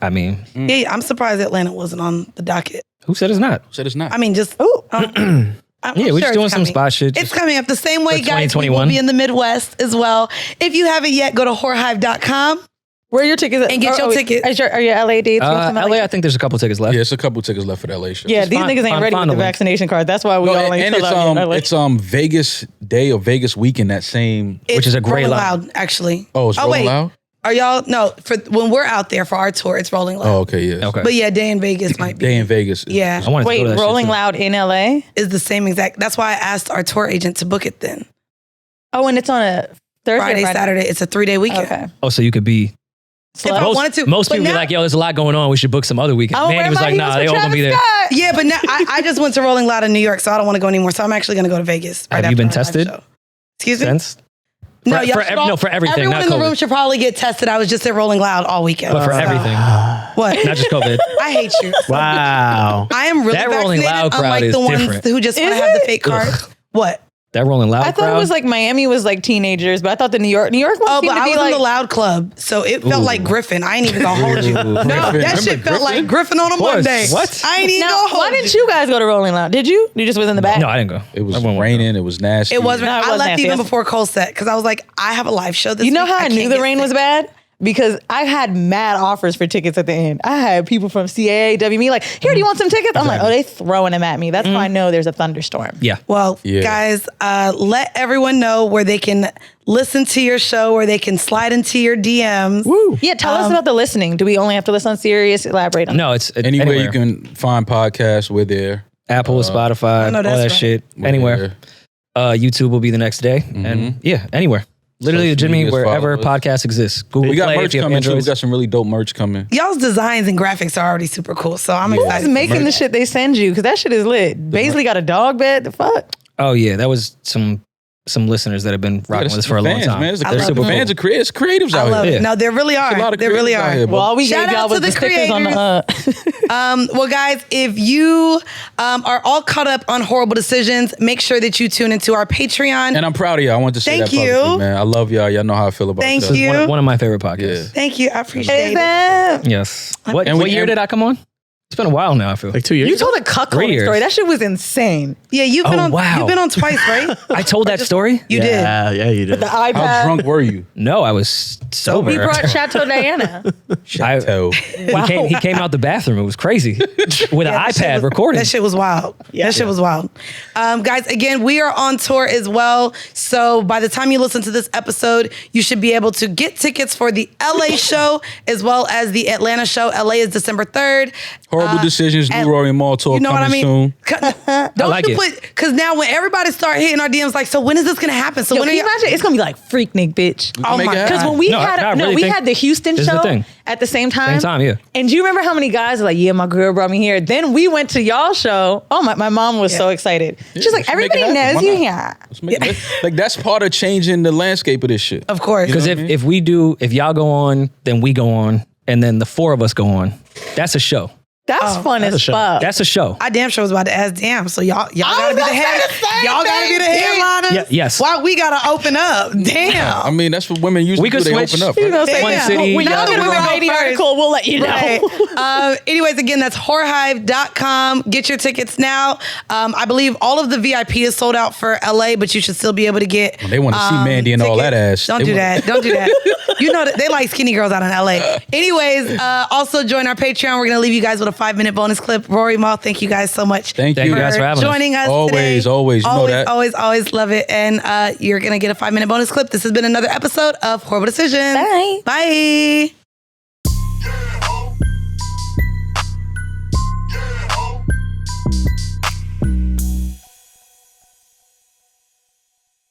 I mean, Yeah, I'm surprised Atlanta wasn't on the docket. who said it's not? Said it's not. I mean, just Ooh. I'm Yeah, we're sure just doing it's some coming. spot shit. It's coming up the same way, for guys. We will 2021. be in the Midwest as well. If you haven't yet, go to whorehive.com. Where are your tickets? And get your ticket. Are your LA dates? LA, I think there's a couple tickets left. Yeah, it's a couple tickets left for the LA show. Yeah, these fine- niggas ain't fine- ready fine with the to win. vaccination card. That's why we No, all ain't and fill out in LA. it's Vegas day or Vegas weekend that same. Which is a great Rolling line. Loud, actually. Oh, it's Rolling wait. Loud? Are y'all no for when we're out there for our tour? It's Rolling Loud. Oh, okay, yeah. Okay. But yeah, Day in Vegas might be. Day in Vegas. Yeah. I wanted Wait, to go to that shit, Rolling too. Loud in LA? Is the same exact. That's why I asked our tour agent to book it then. Oh, and it's on a Thursday, Friday, Saturday. It's a 3-day weekend. Okay. Oh, so you could be. If I wanted to. Most but people be now- like, yo, there's a lot going on. We should book some other weekend. I'll wear Manny was my like, nah, heels they for all gonna be there. Travis Scott. Yeah, but now I just went to Rolling Loud in New York, so I don't want to go anymore. So I'm actually going to go to Vegas. Have right you been after our live tested? show. Excuse me? Sense? No, For- y'all for should ev- all- no, for everything, Everyone not in the room COVID. should probably get tested. I was just at Rolling Loud all weekend. But for So- everything. What? Not just COVID. I hate you. Wow. I am really That Rolling vaccinated, Loud crowd unlike is the ones different. who just want to Is have the it? fake card. What? That Rolling Loud I thought crowd. it was like Miami was like teenagers, but I thought the New York ones Oh, seemed but to I be was like in the Loud Club, so it felt like Griffin. I ain't even gonna hold you. Ooh, No, Griffin. that shit Remember felt like Griffin? Griffin on a course. Monday. What? I ain't even Now, gonna hold why didn't you guys go to Rolling Loud? Did you? You just was in the back? No, I didn't go. It was Everyone went. raining. It was nasty. It was. No, it I was left nasty. even before Cole set because I was like, I have a live show this You know week. how I knew can't the get rain sick. was bad? Because I had mad offers for tickets at the end. I had people from CAA, WME like, here, do you want some tickets? I'm like, oh, they throwing them at me. That's how I know there's a thunderstorm. Yeah. Well, Yeah. guys, let everyone know where they can listen to your show, where they can slide into your DMs. Woo. Yeah, tell us about the listening. Do we only have to listen on Sirius? Elaborate on No, it's Anywhere anywhere. you can find podcasts, we're there. Apple, Spotify, know all that's that right. shit. We're Anywhere. there. YouTube will be the next day. And yeah, anywhere. Literally, Social Jimmy, medias, wherever follow us. podcasts exist. Google We got Play, merch if you have coming too. We Androids. got some really dope merch coming. Y'all's designs and graphics are already super cool, so I'm Who's excited. making the shit they send you? Because that shit is lit. Baisley got a dog bed. The fuck? Oh yeah, that was some listeners that have been rocking with us for a long fans, time. Man. It's the, I love super it. fans of creatives I out love here. it. Yeah. No, there really There's a lot are. of There really creatives out are. here, bro. Well, all we Shout gave y'all out was to the the stickers on the. Well, guys, if you are all caught up on horrible decisions, make sure that you tune into our Patreon. And I'm proud of y'all. I want to say Thank that publicly, you. man. I love y'all. Y'all know how I feel about Thank y'all. you. One of my favorite podcasts. Yeah. Thank you. I appreciate it. Exactly. Yes. What, And we- what year and- did I come on? It's been a while now, I feel. Like 2 years You ago? told a 3 cuckolding years. story. That shit was insane. Yeah, you've been Oh, on. wow. You've been on twice, right? I told that story? You did. Yeah, you did. The iPad. How drunk were you? No, I was sober. He brought Chateau Diana. Chateau. He came out the bathroom. It was crazy. With an That shit iPad was- recording. That shit was wild. That shit was wild. Guys, again, we are on tour as well. So by the time you listen to this episode, you should be able to get tickets for the LA show as well as the Atlanta show. LA is December 3rd. Horrible Decisions, new and Rory and Mal tour you know what I coming mean? soon. Don't like you it. put, because now when everybody start hitting our DMs like, so when is this going to happen? So Yo, when can are you you? imagine? It's gonna be like Freaknik, bitch. We can make it happen. Because when we No, I had really think had the Houston this is the show thing. at the same time. Yeah. And do you remember how many guys are like, yeah, my girl brought me here. Then we went to y'all show. Oh my mom was so excited. She's like, let's make it everybody happen. knows Why you not? here. Let's make it- like that's part of changing the landscape of this shit. Of course. Because if y'all go on, then we go on, and then the four of us go on. That's a show. That's fun as fuck. That's a show. I damn sure was about to ask damn. So y'all gotta be the head. Y'all gotta be the headliners. Yeah, yes. Why we gotta open up? Damn. I mean, that's what women usually We do. could They switch. open up. You Right? know, say, One yeah. city, When y'all y'all do go the first. rating article, we'll let you know. Right. Anyways, again, that's whorehive.com. Get your tickets now. I believe all of the VIP is sold out for LA, but you should still be able to get. They want to see Mandii and all that tickets. ass. Don't They do want- that. Don't do that. You know that they like skinny girls out in LA. Anyways, also join our Patreon. We're gonna leave you guys with a 5-minute bonus clip. Rory, Mal, thank you guys so much. Thank you. you guys for having us. joining us Always, today. always. You know that. Always love it. And you're gonna get a 5-minute bonus clip. This has been another episode of Horrible Decisions. Bye. Bye.